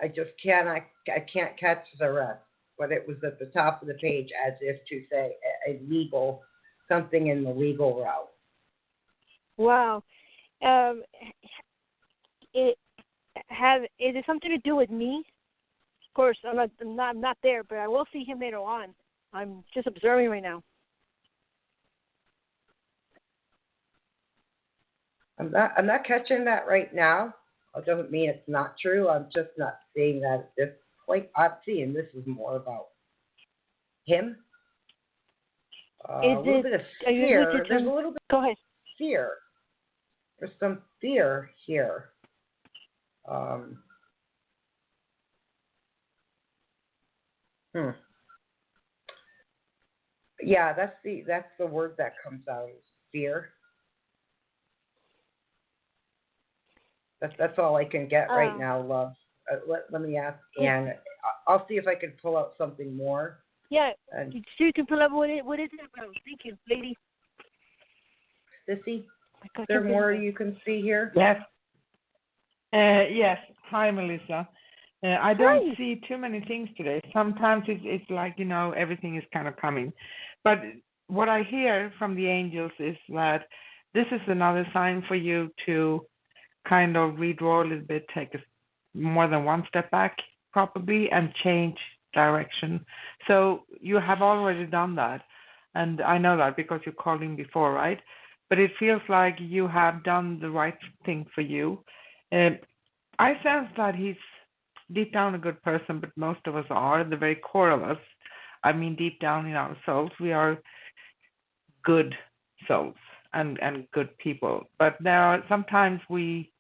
I just can't. I can't catch the rest. But it was at the top of the page, as if to say a legal, something in the legal route. Wow. Is it something to do with me? Of course, I'm not there, but I will see him later on. I'm just observing right now. I'm not catching that right now. It doesn't mean it's not true. I'm just not seeing that at this point. I'm seeing this is more about him. A little bit of fear. There's a little bit Go ahead. of fear. There's some fear here. Yeah, that's the word that comes out is fear. That's all I can get right now, love. Let me ask Anne. I'll see if I can pull out something more. Yeah, And you can pull up what is it about? Thank you, lady. Sissy, is there more you can see here? Yes. Yes. Hi, Melissa. I don't see too many things today. Sometimes it's like, everything is kind of coming. But what I hear from the angels is that this is another sign for you to kind of redraw a little bit, take more than one step back probably, and change direction. So you have already done that. And I know that because you called in before, right? But it feels like you have done the right thing for you. I sense that he's deep down a good person, but most of us are, the very core of us. I mean, deep down in our souls, we are good souls and good people. But there are sometimes we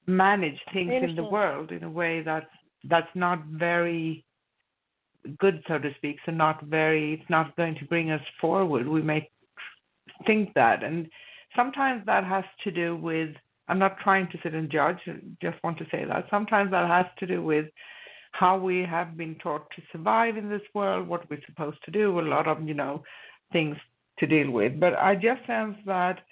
manage things in the world in a way that's not very good, so to speak. So it's not going to bring us forward. We may think that, and sometimes that has to do with, I'm not trying to sit and judge, just want to say that sometimes that has to do with how we have been taught to survive in this world, what we're supposed to do, a lot of, things to deal with. But I just sense that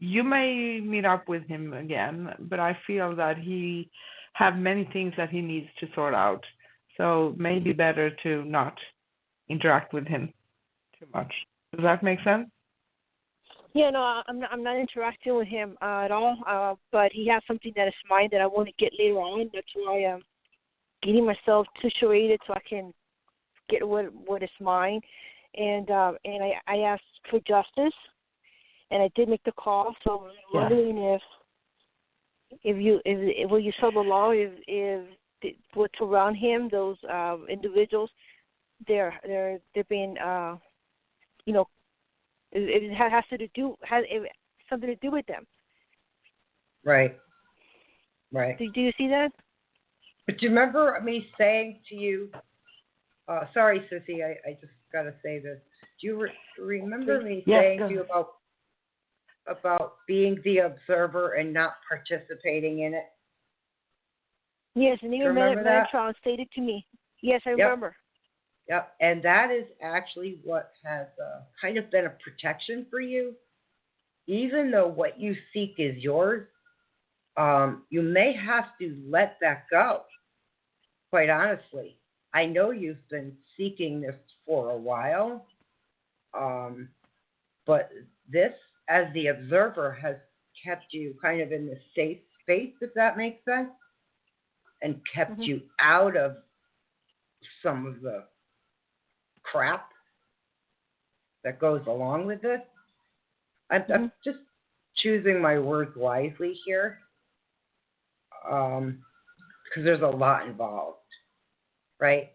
you may meet up with him again, but I feel that he have many things that he needs to sort out. So maybe better to not interact with him too much. Does that make sense? Yeah, no, I'm not interacting with him at all. But he has something that is mine that I want to get later on. That's why I'm getting myself situated so I can get what is mine. And I asked for justice, and I did make the call. So I'm wondering if will you show the law if what's around him, those individuals, they're being it has something to do with them. Right. Do you see that? But do you remember me saying to you, sorry, Sissy, I just got to say this. Do you remember me saying to you about being the observer and not participating in it? Yes, and even Metatron stated to me. Yes, I remember. Yep, and that is actually what has kind of been a protection for you. Even though what you seek is yours, you may have to let that go, quite honestly. I know you've been seeking this for a while, but this, as the observer, has kept you kind of in the safe space, if that makes sense, and kept you out of some of the crap that goes along with it. I'm just choosing my words wisely here, because there's a lot involved, right?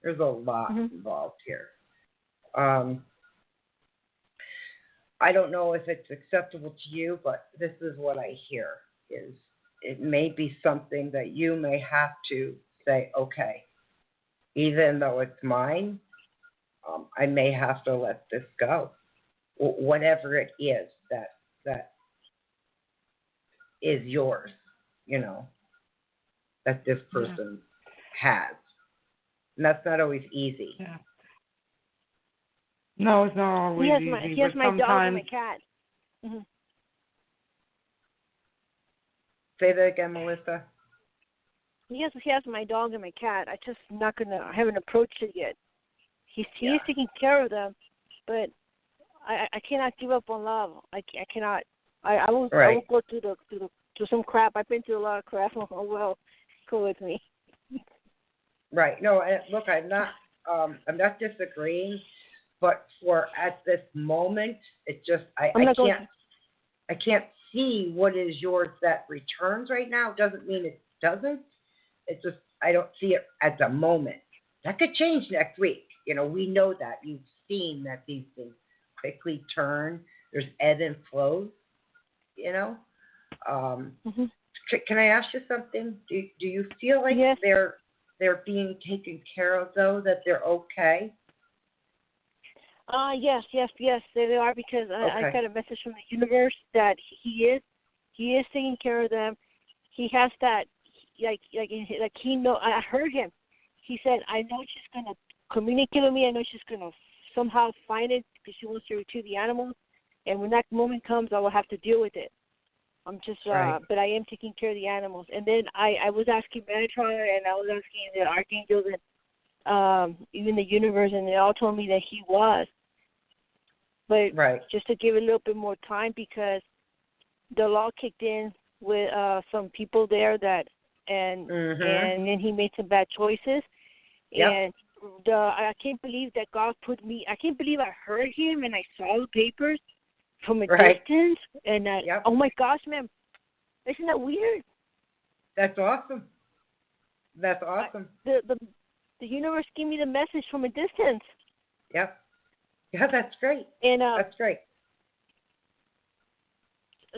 There's a lot involved here. I don't know if it's acceptable to you, but this is what I hear, is it may be something that you may have to say, okay, even though it's mine, I may have to let this go. Whatever it is that is yours, that this person has. And that's not always easy. Yeah. No, it's not always easy. He has my dog and my cat. Mm-hmm. Say that again, Melissa. He has my dog and my cat. I haven't approached it yet. He is taking care of them, but I cannot give up on love. I cannot. I will go through some crap. I've been through a lot of crap. Oh well, go with me. Right. No, look, I'm not disagreeing, but for at this moment, it just I can't see what is yours that returns right now. Doesn't mean it doesn't. It's just I don't see it at the moment. That could change next week. We know that. You've seen that these things quickly turn. There's ebb and flows. Can I ask you something? Do you feel like they're being taken care of, though, that they're okay? Yes, they are, because I Okay. got a message from the universe that he is taking care of them. He has that, like he know. I heard him. He said, "I know she's gonna communicate with me. I know she's gonna somehow find it because she wants to retrieve the animals. And when that moment comes, I will have to deal with it. I'm just, Right. but I am taking care of the animals." And then I was asking Metatron, and I was asking the archangels, and even the universe, and they all told me that he was. But Right. just to give it a little bit more time, because the law kicked in with some people there that, and then he made some bad choices. Yep. And I can't believe that God put me. I can't believe I heard him and I saw the papers from a Right. distance. And Yep. oh my gosh, man, isn't that weird? That's awesome. That's awesome. The universe gave me the message from a distance. Yep. Yeah, that's great. And That's great.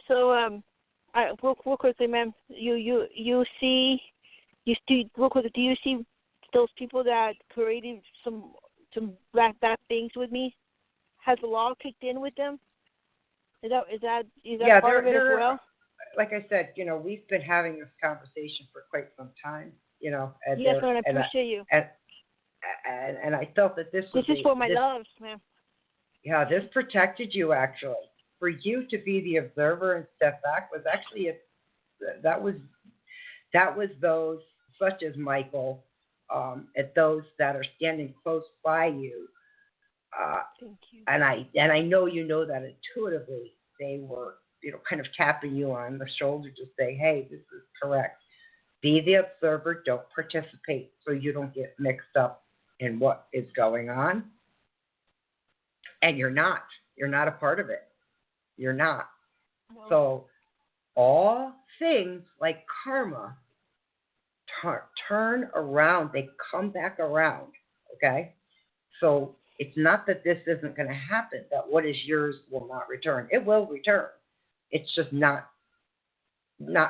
so real quickly, ma'am, you see real quickly, do you see those people that created some bad things with me? Has the law kicked in with them? Is that Yeah, part of it as well? Like I said, we've been having this conversation for quite some time, and Yes, ma'am, I appreciate you. And I felt that this This is for my loves, ma'am. Yeah, this protected you, actually. For you to be the observer and step back was actually that was those such as Michael, and those that are standing close by you. Thank you. And I know you know that intuitively they were, kind of tapping you on the shoulder to say, hey, this is correct. Be the observer, don't participate, so you don't get mixed up in what is going on. And you're not a part of it. You're not. No. So all things like karma turn around. They come back around, okay? So it's not that this isn't going to happen, that what is yours will not return. It will return. It's just not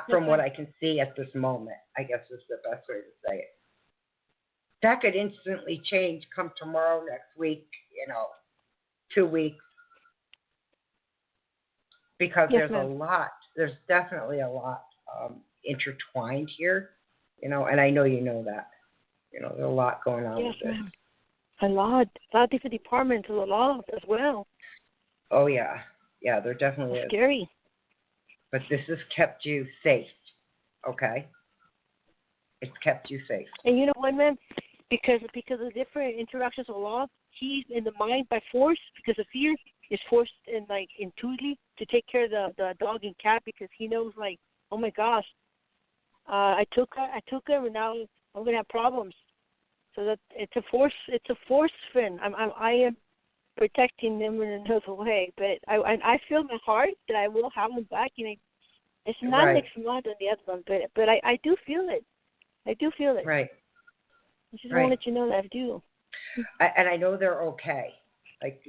from what I can see at this moment, I guess is the best way to say it. That could instantly change come tomorrow, next week, 2 weeks. Because Yes, there's definitely a lot intertwined here, and I know you know that. There's a lot going on Yes, with this. ma'am. A lot of different departments of the law as well. Oh, yeah. Yeah, there definitely is. Scary. But this has kept you safe, okay? It's kept you safe. And you know what, ma'am? Because of different interactions of law, he's in the mind by force, because of fear, is forced intuitively to take care of the dog and cat, because he knows, oh my gosh, I took her, and now I'm gonna have problems. So that it's a force fin. I am protecting them in another way, but I feel in my heart that I will have them back. It's not Right. next month on the other one, but I do feel it. I do feel it. Right. I just want to let you know that I do. And I know they're okay.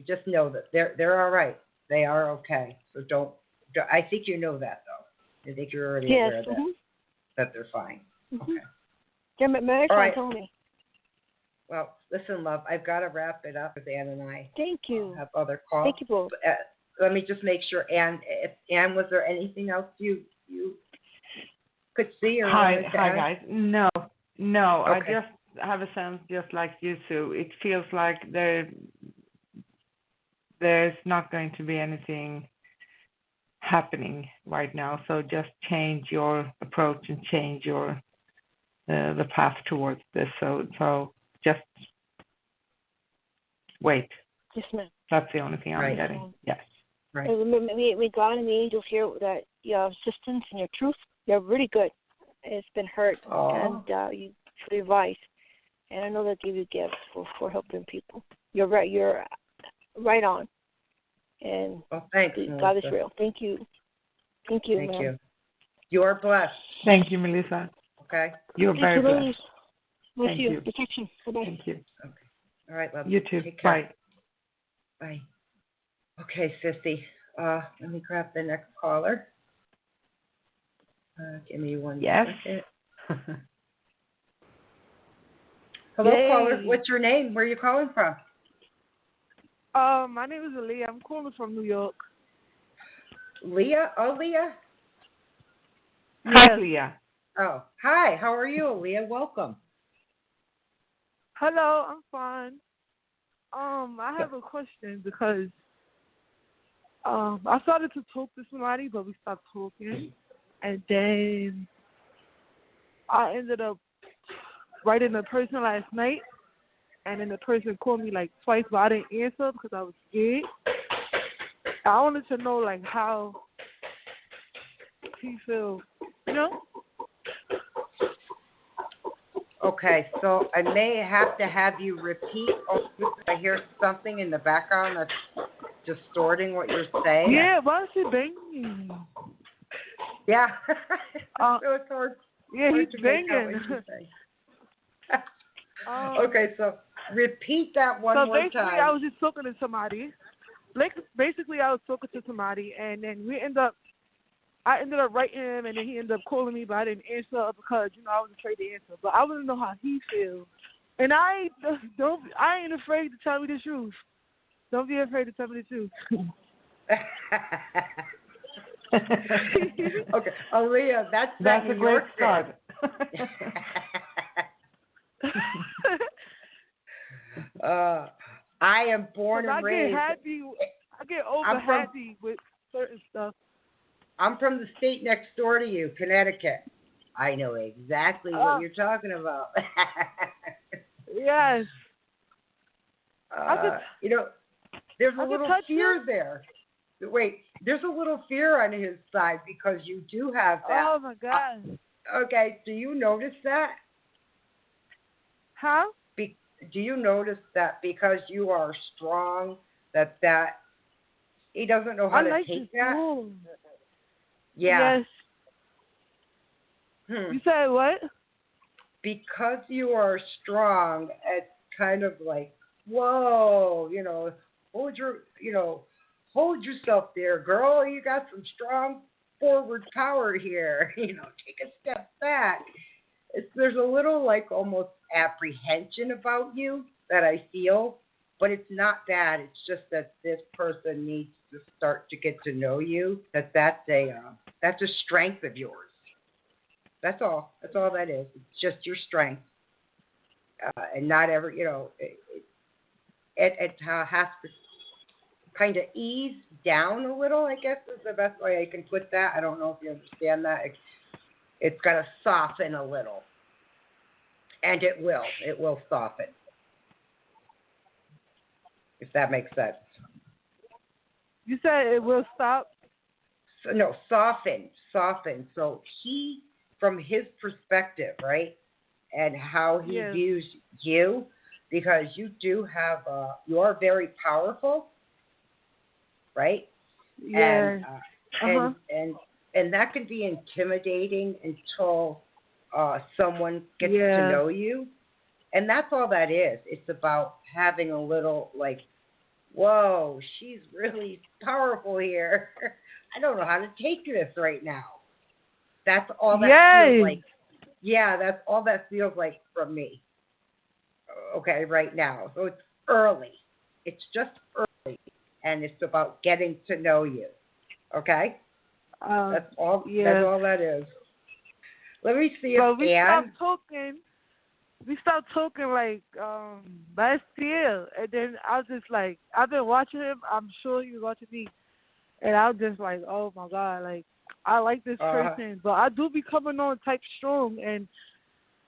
Just know that they're all right. They are okay. So don't. I think you know that, though. I think you're already aware of that. Mm-hmm. That they're fine. Mm-hmm. Okay. Yeah, Mary told me. Well, listen, love, I've got to wrap it up with Ann and I. Thank you. Have other calls. Thank you both. Let me just make sure, Ann. Ann, was there anything else you could see or Hi, wanted to add? guys. No. Okay. I just have a sense, just like you, Sue. It feels like there's not going to be anything happening right now. So just change your approach and change your the path towards this. So just wait. Yes, ma'am. That's the only thing I'm Right. getting. Yes. Right. We God and the angels here that your assistance and your truth, they're really good. It's been heard, and you for the advice, and I know they give you gifts for helping people. You're right. You're right on. And Well, thanks, God is Melissa. real. Thank you. Thank you, Thank ma'am. you. You are blessed. Thank you, Melissa. Okay. You're Thank very you, blessed. ladies. Bless Thank you. you. Protection. Bye-bye. Thank you. Okay. All right, love. You too. Take care. Bye. Bye. Okay, Sissy. Let me grab the next caller. Give me one Yes. second. Hello, Yay. caller. What's your name? Where are you calling from? My name is Aaliyah. I'm calling from New York. Leah? Oh, Leah? Hi, Leah. Oh, hi. How are you, Leah? Welcome. Hello, I'm fine. I have a question because I started to talk to somebody, but we stopped talking, and then I ended up writing the person last night, and then the person called me like twice, but I didn't answer because I was scared. I wanted to know like how he feels, you know? Okay, so I may have to have you repeat. Oh, I hear something in the background that's distorting what you're saying. Yeah, why is he banging? Yeah. So it's hard. Yeah, hard he's to make out banging. what you're saying. Okay, so repeat that one So more basically, time. I was just talking to somebody. Basically, I was talking to somebody, and then I ended up writing him, and then he ended up calling me, but I didn't answer because, you know, I was afraid to answer. But I want to know how he feels. And I ain't afraid to tell me the truth. Don't be afraid to tell me the truth. Okay, Aaliyah, that's That's New a great York start. I am born and raised. I get over happy with certain stuff. I'm from the state next door to you, Connecticut. I know exactly what you're talking about. Yes. You know, there's a little fear there. Wait, there's a little fear on his side because you do have that. Oh, my God. Okay, do you notice that? Huh? Do you notice that because you are strong, that he doesn't know how to take that? Room. Yeah. Yes. You said what? Because you are strong, it's kind of like, whoa, you know, hold yourself there, girl. You got some strong forward power here. You know, take a step back. There's a little like almost apprehension about you that I feel, but it's not bad. It's just that this person needs to start to get to know you. That's a strength of yours. That's all. That's all that is. It's just your strength, and not every. You know, it has to kind of ease down a little. I guess is the best way I can put that. I don't know if you understand that. It's got to soften a little, and it will. It will soften, if that makes sense. You said it will stop? So, no, soften. So from his perspective, right, and how he views you, because you do have, you are very powerful, right? Yeah. And that can be intimidating until someone gets to know you. And that's all that is. It's about having a little like, whoa, she's really powerful here. I don't know how to take this right now. That's all that feels like. Yeah, that's all that feels like from me. Okay, right now. So it's early. It's just early. And it's about getting to know you. Okay? That's all. That's all that is. Let me see if Ann. We stopped talking like last year, and then I was just like, I've been watching him. I'm sure he was watching me, and I was just like, oh my God, like I like this person, but I do be coming on type strong. And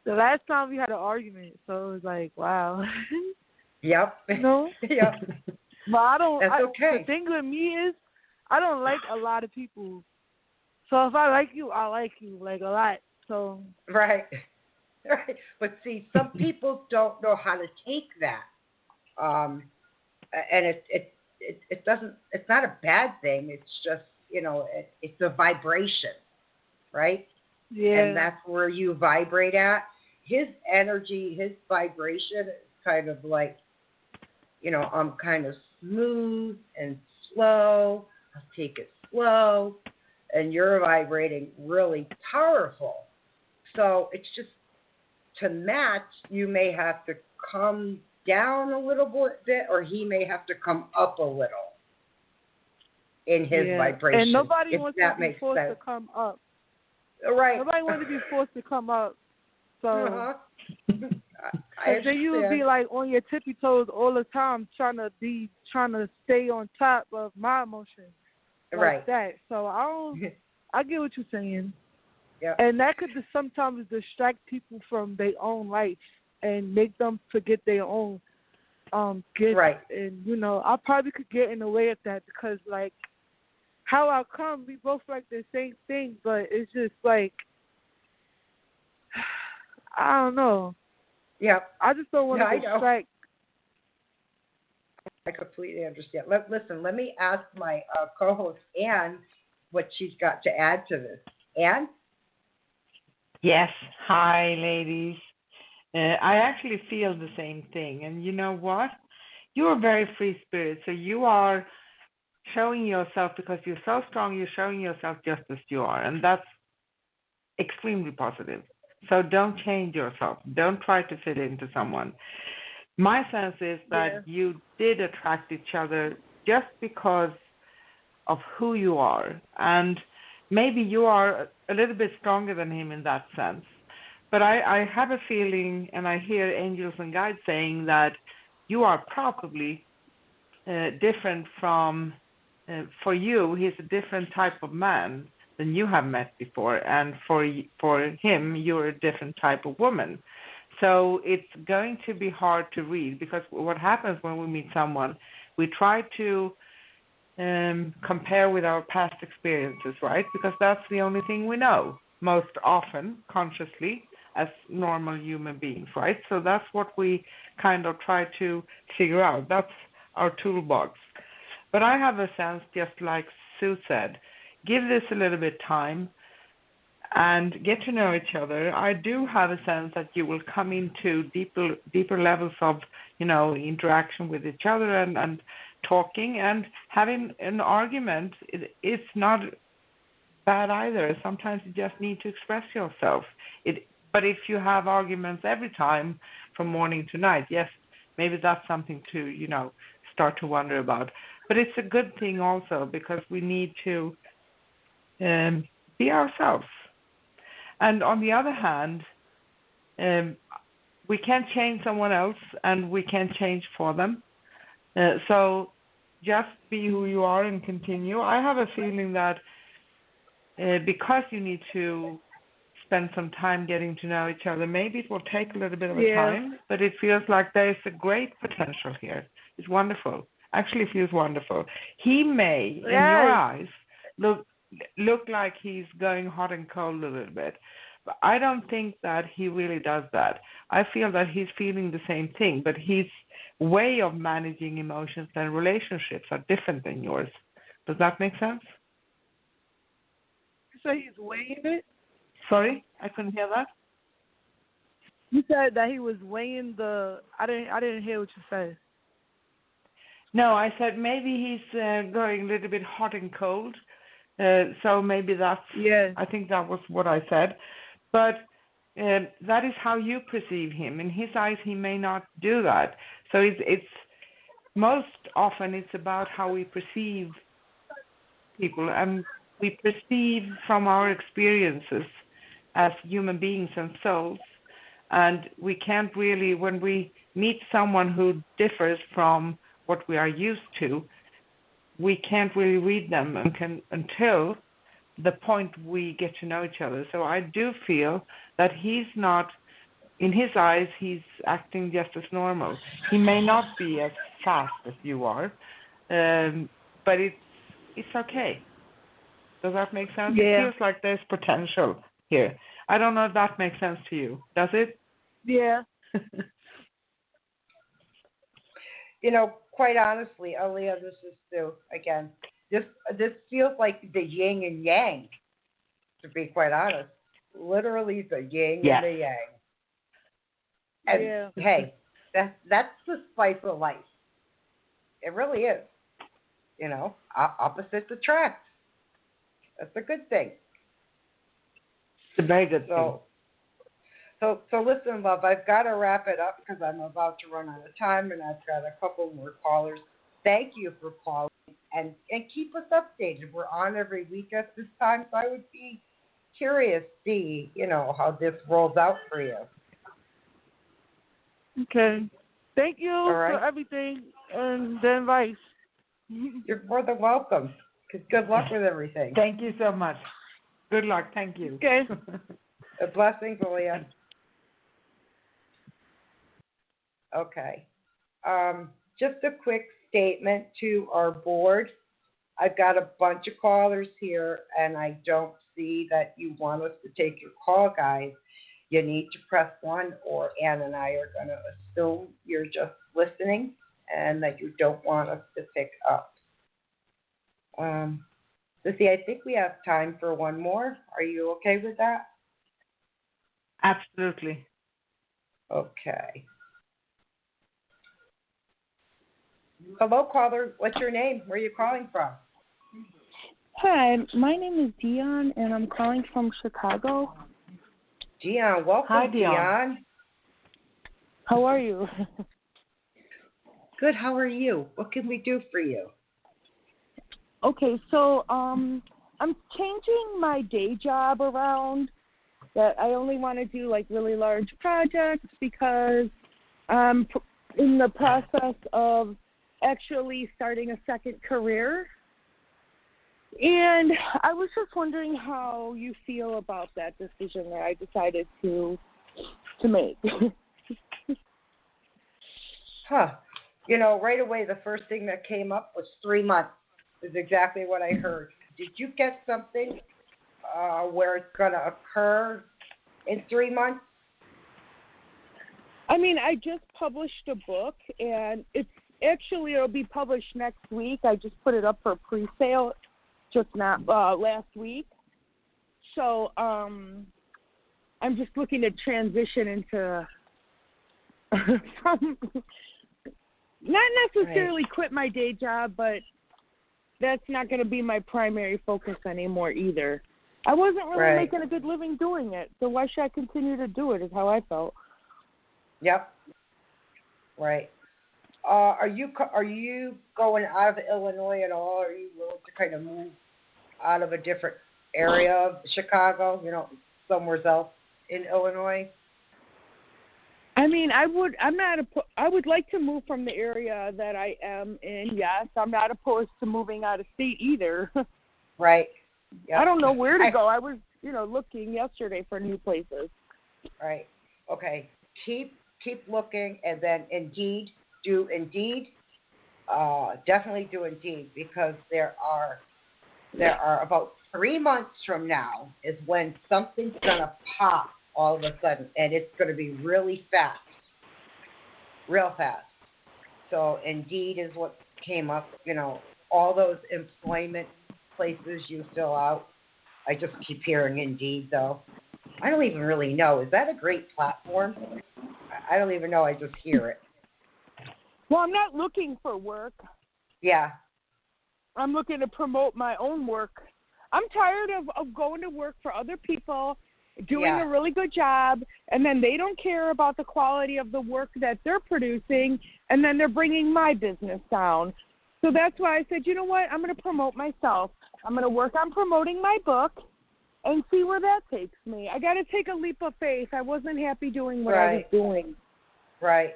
the last time we had an argument, so it was like, wow. Yep. No. Yep. But I don't. That's okay. The thing with me is, I don't like a lot of people. So if I like you, I like you like a lot. So. Right. Right. But see, some people don't know how to take that, and it doesn't. It's not a bad thing. It's just, you know, it's a vibration, right? Yeah. And that's where you vibrate at. His energy, his vibration is kind of like, you know, I'm kind of smooth and slow. I'll take it slow, and you're vibrating really powerful. So it's just to match, you may have to come down a little bit, or he may have to come up a little in his vibration. And nobody if wants that to be makes forced sense. to come up. Right. Nobody wants to be forced to come up. So Uh-huh. then you would be like on your tippy toes all the time, trying to stay on top of my emotions like that. So I get what you're saying. Yeah. And that could sometimes distract people from their own life and make them forget their own gifts. Right. And I probably could get in the way of that because like how I come, we both like the same thing, but it's just like I don't know. Yeah. I just don't want to distract. I completely understand. Listen, let me ask my co-host, Anne, what she's got to add to this. Anne? Yes. Hi, ladies. I actually feel the same thing. And you know what? You're a very free spirit. So you are showing yourself because you're so strong, you're showing yourself just as you are. And that's extremely positive. So don't change yourself. Don't try to fit into someone. My sense is that you did attract each other just because of who you are. And maybe you are a little bit stronger than him in that sense. But I have a feeling, and I hear angels and guides saying that you are probably different from, for you, he's a different type of man than you have met before. And for him, you're a different type of woman. So it's going to be hard to read because what happens when we meet someone, we try to compare with our past experiences, right? Because that's the only thing we know most often, consciously, as normal human beings, right? So that's what we kind of try to figure out. That's our toolbox. But I have a sense, just like Sue said, give this a little bit time and get to know each other. I do have a sense that you will come into deeper levels of, interaction with each other and talking, and having an argument. It's not bad either. Sometimes you just need to express yourself. But if you have arguments every time from morning to night, yes, maybe that's something to, start to wonder about. But it's a good thing also because we need to be ourselves. And on the other hand, we can't change someone else and we can't change for them. So just be who you are and continue. I have a feeling that because you need to spend some time getting to know each other, maybe it will take a little bit of a time, but it feels like there is a great potential here. It's wonderful. Actually, it feels wonderful. He may, in your eyes, look like he's going hot and cold a little bit. But I don't think that he really does that. I feel that he's feeling the same thing, but his way of managing emotions and relationships are different than yours. Does that make sense? You say he's weighing it? Sorry, I couldn't hear that. You said that he was weighing I didn't hear what you said. No, I said maybe he's going a little bit hot and cold. So maybe that's, I think that was what I said. But that is how you perceive him. In his eyes, he may not do that. So it's most often it's about how we perceive people. And we perceive from our experiences as human beings and souls. And we can't really, when we meet someone who differs from what we are used to, we can't really read them until the point we get to know each other. So I do feel that he's not, in his eyes, he's acting just as normal. He may not be as fast as you are, but it's okay. Does that make sense? Yeah. It feels like there's potential here. I don't know if that makes sense to you. Does it? Yeah. Quite honestly, Aaliyah, this is Sue again. This feels like the yin and yang, to be quite honest. Literally the yin and the yang. And hey, that's the spice of life. It really is. Opposites attract. That's a good thing. It's a very good thing. So listen, love, I've got to wrap it up because I'm about to run out of time, and I've got a couple more callers. Thank you for calling, and keep us updated. We're on every week at this time, so I would be curious to see, how this rolls out for you. Okay. Thank you right. for everything and the advice. You're more than welcome. Good luck with everything. Thank you so much. Good luck. Thank you. Okay. A blessing, Leah. Okay. Just a quick statement to our board. I've got a bunch of callers here, and I don't see that you want us to take your call, guys. You need to press 1, or Ann and I are going to assume you're just listening and that you don't want us to pick up. Sissy, I think we have time for one more. Are you okay with that? Absolutely. Okay. Hello, caller. What's your name? Where are you calling from? Hi, my name is Dion, and I'm calling from Chicago. Dion, welcome. Hi, Dion. How are you? Good. How are you? What can we do for you? Okay, so I'm changing my day job around. That I only want to do like really large projects because I'm in the process of actually starting a second career. And I was just wondering how you feel about that decision that I decided to make. Right away, the first thing that came up was 3 months, is exactly what I heard. Did you get something where it's going to occur in 3 months? I mean, I just published a book, and it'll be published next week. I just put it up for pre-sale last week. So I'm just looking to transition into from not necessarily quit my day job, but that's not going to be my primary focus anymore either. I wasn't really making a good living doing it, so why should I continue to do it is how I felt. Yep. Right. Are you going out of Illinois at all? Are you willing to kind of move out of a different area of Chicago, somewhere else in Illinois? I mean, I would like to move from the area that I am in. Yes, I'm not opposed to moving out of state either. Right. Yep. I don't know where to go. I was, looking yesterday for new places. Right. Okay. Keep looking, and then do Indeed. Definitely do Indeed, because there are about 3 months from now is when something's gonna pop all of a sudden, and it's gonna be really fast, real fast. So Indeed is what came up. All those employment places you fill out. I just keep hearing Indeed, though. I don't even really know. Is that a great platform? I don't even know. I just hear it. Well, I'm not looking for work. Yeah. I'm looking to promote my own work. I'm tired of going to work for other people, doing a really good job, and then they don't care about the quality of the work that they're producing, and then they're bringing my business down. So that's why I said, you know what, I'm going to promote myself. I'm going to work on promoting my book and see where that takes me. I got to take a leap of faith. I wasn't happy doing what I was doing. Right.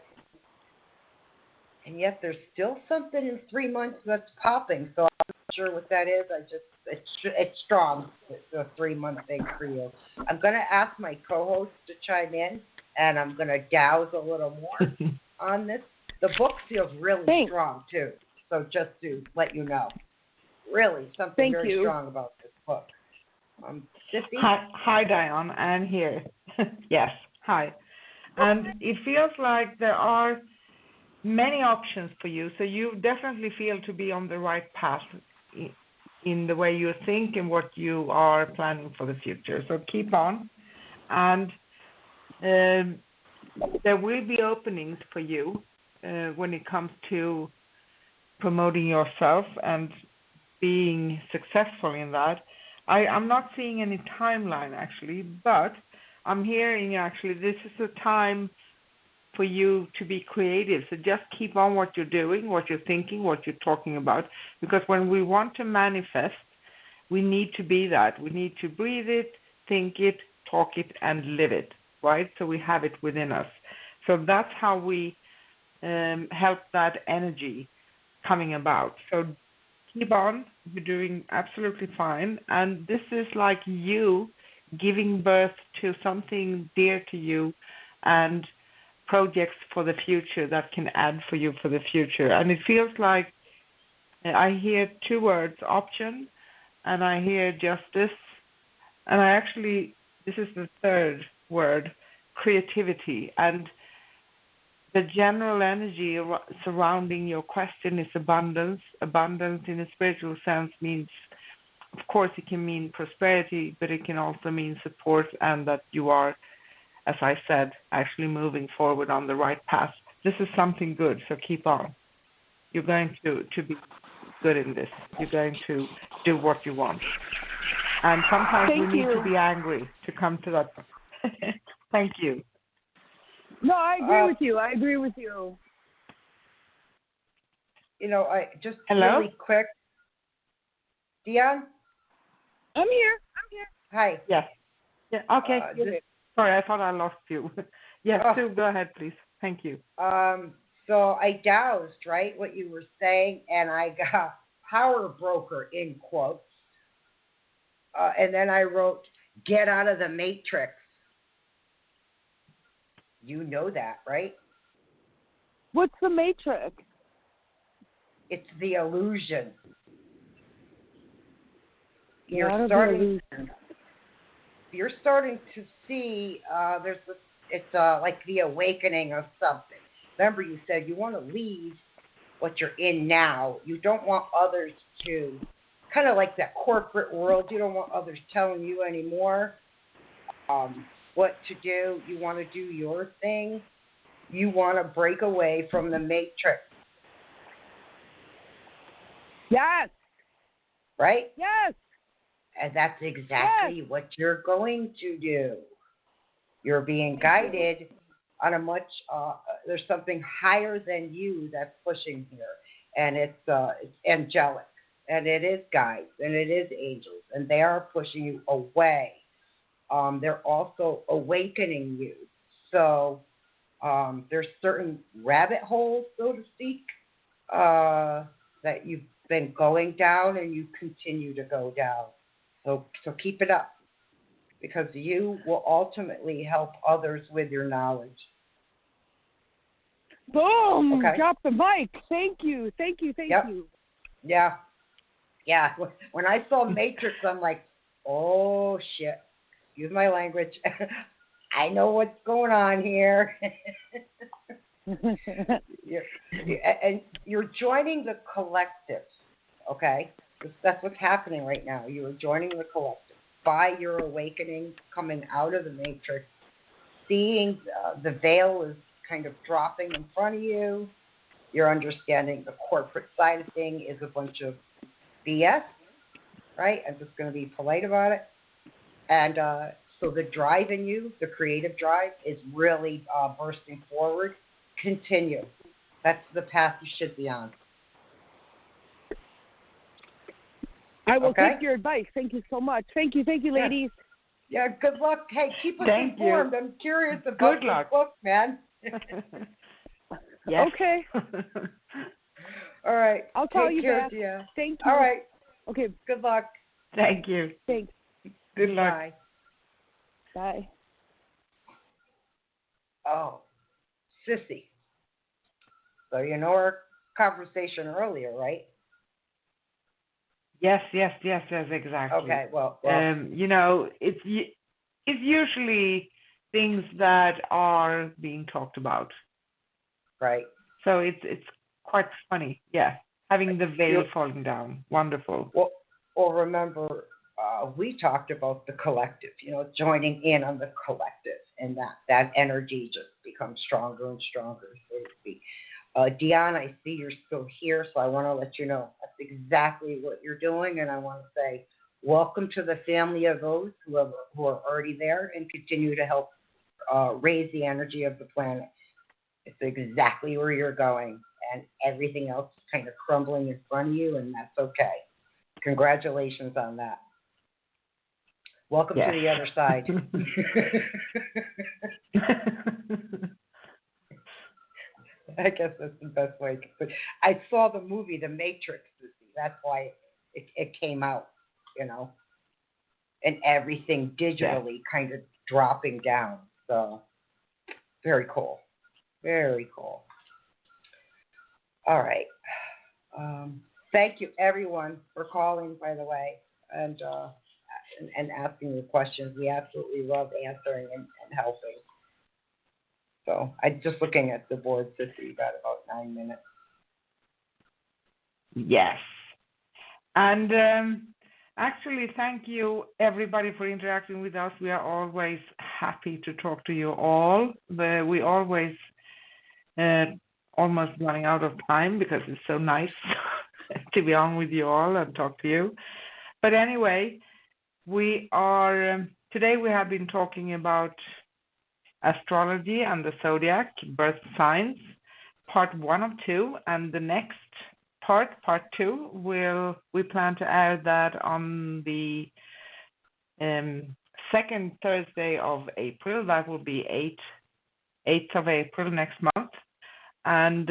And yet there's still something in 3 months that's popping. So I'm not sure what that is. It's strong. It's a 3 month thing for you. I'm going to ask my co-host to chime in, and I'm going to douse a little more on this. The book feels really strong too. So just to let you know, really something very strong about this book. Hi, Diane. Anne here. Yes. Hi. And it feels like there are many options for you, so you definitely feel to be on the right path in the way you think and what you are planning for the future. So keep on, and there will be openings for you when it comes to promoting yourself and being successful in that. I'm not seeing any timeline actually, but I'm hearing actually this is a time for you to be creative. So just keep on what you're doing, what you're thinking, what you're talking about. Because when we want to manifest, we need to be that. We need to breathe it, think it, talk it, and live it, right? So we have it within us. So that's how we help that energy coming about. So keep on. You're doing absolutely fine. And this is like you giving birth to something dear to you and projects for the future that can add for you for the future. And it feels like I hear two words, option, and I hear justice. And this is the third word, creativity. And the general energy surrounding your question is abundance. Abundance in a spiritual sense means, of course, it can mean prosperity, but it can also mean support and that you are, as I said, actually moving forward on the right path. This is something good, so keep on. You're going to be good in this. You're going to do what you want. And sometimes we need to be angry to come to that. Thank you. No, I agree with you. I agree with you. I just Hello? Really quick. Dion? I'm here. Hi. Yes. Yeah. Okay. Sorry, I thought I lost you. Yes, Sue, go ahead, please. Thank you. So I dowsed, right, what you were saying, and I got power broker in quotes. And then I wrote, get out of the matrix. You know that, right? What's the matrix? It's the illusion. You're starting to see there's this, it's like the awakening of something. Remember, you said you want to leave what you're in now. You don't want others to, kind of like that corporate world, you don't want others telling you anymore what to do. You want to do your thing. You want to break away from the matrix. Yes. Right? Yes. And that's exactly what you're going to do. You're being guided on a much, there's something higher than you that's pushing here. And it's angelic. And it is guides. And it is angels. And they are pushing you away. They're also awakening you. So there's certain rabbit holes, so to speak, that you've been going down and you continue to go down. So keep it up, because you will ultimately help others with your knowledge. Boom! Okay. Drop the mic. Thank you. Yeah. When I saw Matrix, I'm like, oh shit. Excuse my language. I know what's going on here. You're joining the collective, okay? That's what's happening right now. You're joining the collective by your awakening, coming out of the matrix, seeing the veil is kind of dropping in front of you. You're understanding the corporate side of things is a bunch of BS, right? I'm just going to be polite about it. And so the drive in you, the creative drive, is really bursting forward. Continue. That's the path you should be on. I will take your advice. Thank you so much. Thank you, ladies. Yeah, good luck. Hey, keep us informed. I'm curious about your book, man. Yes. Okay. All right. I'll call you back. Dear. Thank you. All right. Okay. Good luck. Thank you. Thanks. Good luck. Bye. Bye. Oh, Sissy. So you know our conversation earlier, right? Yes, exactly. Okay, well. It's usually things that are being talked about. Right. So it's quite funny, having the veil falling down. Wonderful. Well, remember, we talked about the collective, joining in on the collective, and that energy just becomes stronger and stronger, so to speak. Dion, I see you're still here, so I want to let you know that's exactly what you're doing, and I want to say welcome to the family of those who are already there and continue to help raise the energy of the planet. It's exactly where you're going, and everything else is kind of crumbling in front of you, and that's okay. Congratulations on that. Welcome to the other side. I guess that's the best way to put it. I saw the movie The Matrix. That's why it came out, you know, and everything digitally kind of dropping down. So very cool. Very cool. All right. Thank you, everyone, for calling, by the way, and asking the questions. We absolutely love answering and helping. So I'm just looking at the board, Sissy. You got about 9 minutes. Yes. And actually, thank you, everybody, for interacting with us. We are always happy to talk to you all. We always almost running out of time because it's so nice to be on with you all and talk to you. But anyway, we are today we have been talking about astrology and the Zodiac, birth signs, part 1 of 2, and the next part 2, we plan to air that on the second Thursday of April. That will be 8th of April next month. And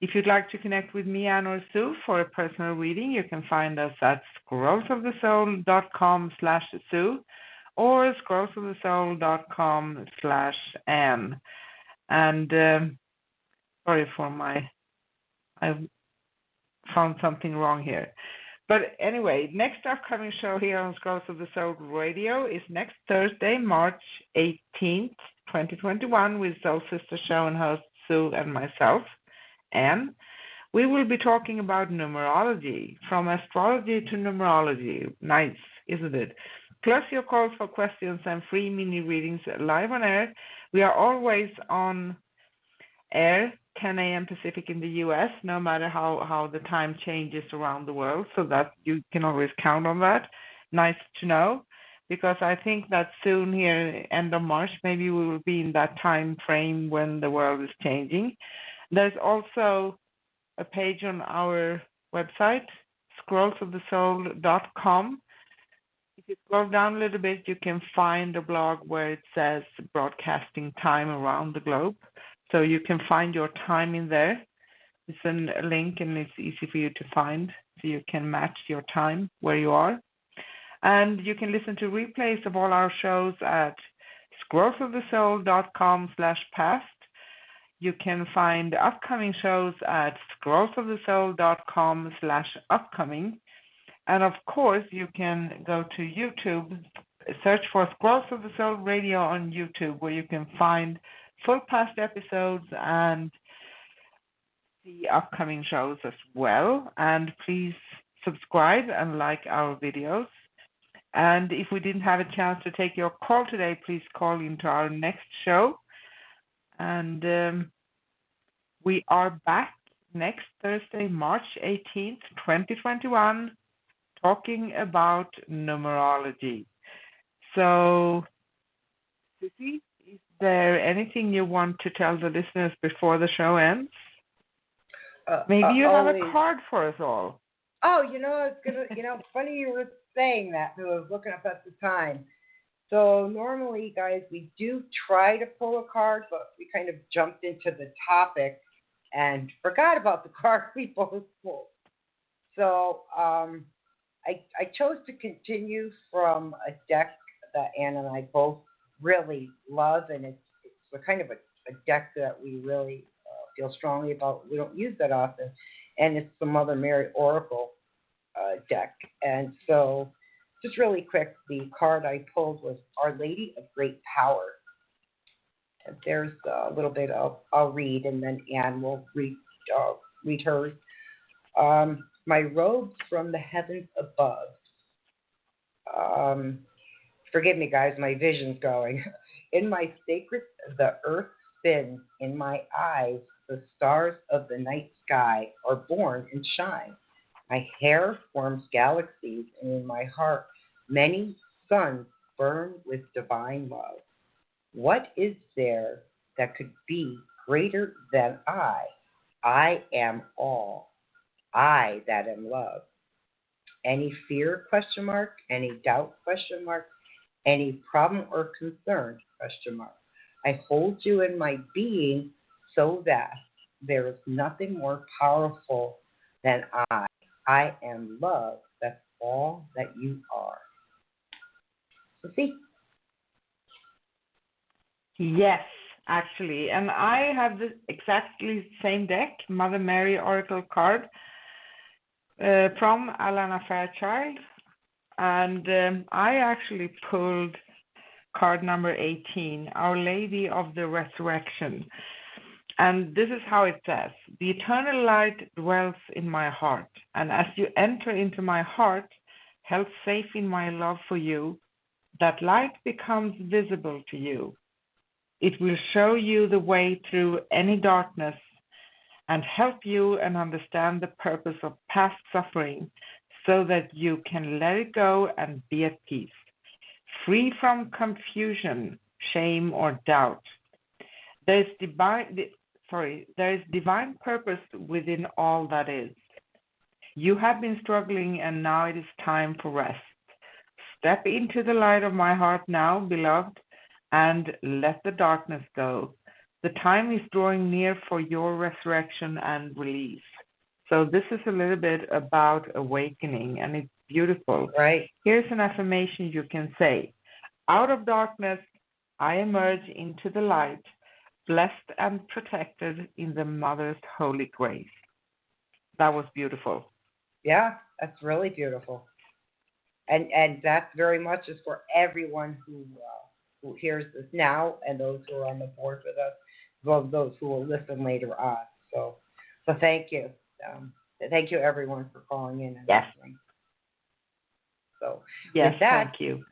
if you'd like to connect with me, Anne or Sue, for a personal reading, you can find us at scrollsofthesoul.com/Sue or scrollsofthesoul.com/Anne. And sorry for I found something wrong here. But anyway, next upcoming show here on Scrolls of the Soul Radio is next Thursday, March 18th, 2021, with Soul Sister Show and host Sue and myself, Anne. We will be talking about numerology, from astrology to numerology. Nice, isn't it? Plus your calls for questions and free mini readings live on air. We are always on air, 10 a.m. Pacific in the U.S., no matter how the time changes around the world, so that you can always count on that. Nice to know, because I think that soon here, end of March, maybe we will be in that time frame when the world is changing. There's also a page on our website, scrollsofthesoul.com. If you scroll down a little bit, you can find a blog where it says broadcasting time around the globe. So you can find your time in there. It's a link and it's easy for you to find. So you can match your time where you are. And you can listen to replays of all our shows at scrollsofthesoul.com/past. You can find upcoming shows at scrollsofthesoul.com/upcoming. And of course, you can go to YouTube, search for Scrolls of the Soul Radio on YouTube, where you can find full past episodes and the upcoming shows as well. And please subscribe and like our videos. And if we didn't have a chance to take your call today, please call into our next show. And we are back next Thursday, March 18th, 2021, talking about numerology. So, Sissy, is there anything you want to tell the listeners before the show ends? Maybe you have a card for us all. Oh, funny you were saying that, because I was looking up at the time. So normally, guys, we do try to pull a card, but we kind of jumped into the topic and forgot about the card we both pulled. So I chose to continue from a deck that Anne and I both really love, and it's a kind of a deck that we really feel strongly about. We don't use that often, and it's the Mother Mary Oracle deck. And so, just really quick, the card I pulled was Our Lady of Great Power. And there's a little bit I'll read, and then Anne will read hers. My robes from the heavens above. Forgive me, guys, my vision's going. In my sacred, the earth spins. In my eyes, the stars of the night sky are born and shine. My hair forms galaxies, and in my heart many suns burn with divine love. What is there that could be greater than I? I am all. I that am love. Any fear, question mark, any doubt, question mark, any problem or concern, question mark. I hold you in my being so that there is nothing more powerful than I. I am love. That's all that you are. So see? Yes, actually. And I have the exactly same deck, Mother Mary Oracle card, from Alana Fairchild. And I actually pulled card number 18, Our Lady of the Resurrection. And this is how it says: the eternal light dwells in my heart, and as you enter into my heart, held safe in my love for you, that light becomes visible to you. It will show you the way through any darkness and help you and understand the purpose of past suffering so that you can let it go and be at peace, free from confusion, shame, or doubt. There is divine purpose within all that is. You have been struggling, and now it is time for rest. Step into the light of my heart now, beloved, and let the darkness go. The time is drawing near for your resurrection and release. So this is a little bit about awakening, and it's beautiful. Right. Here's an affirmation you can say: out of darkness, I emerge into the light, blessed and protected in the Mother's holy grace. That was beautiful. Yeah, that's really beautiful. And that very much is for everyone who hears this now, and those who are on the board with us, well, those who will listen later on. So thank you. Thank you, everyone, for calling in and listening. So yes, with that, thank you.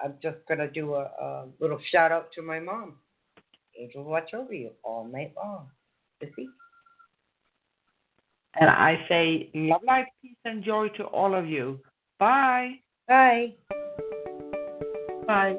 I'm just going to do a little shout out to my mom. Angels watch over you all night long. Missy? And I say love, light, peace, and joy to all of you. Bye. Bye. Bye.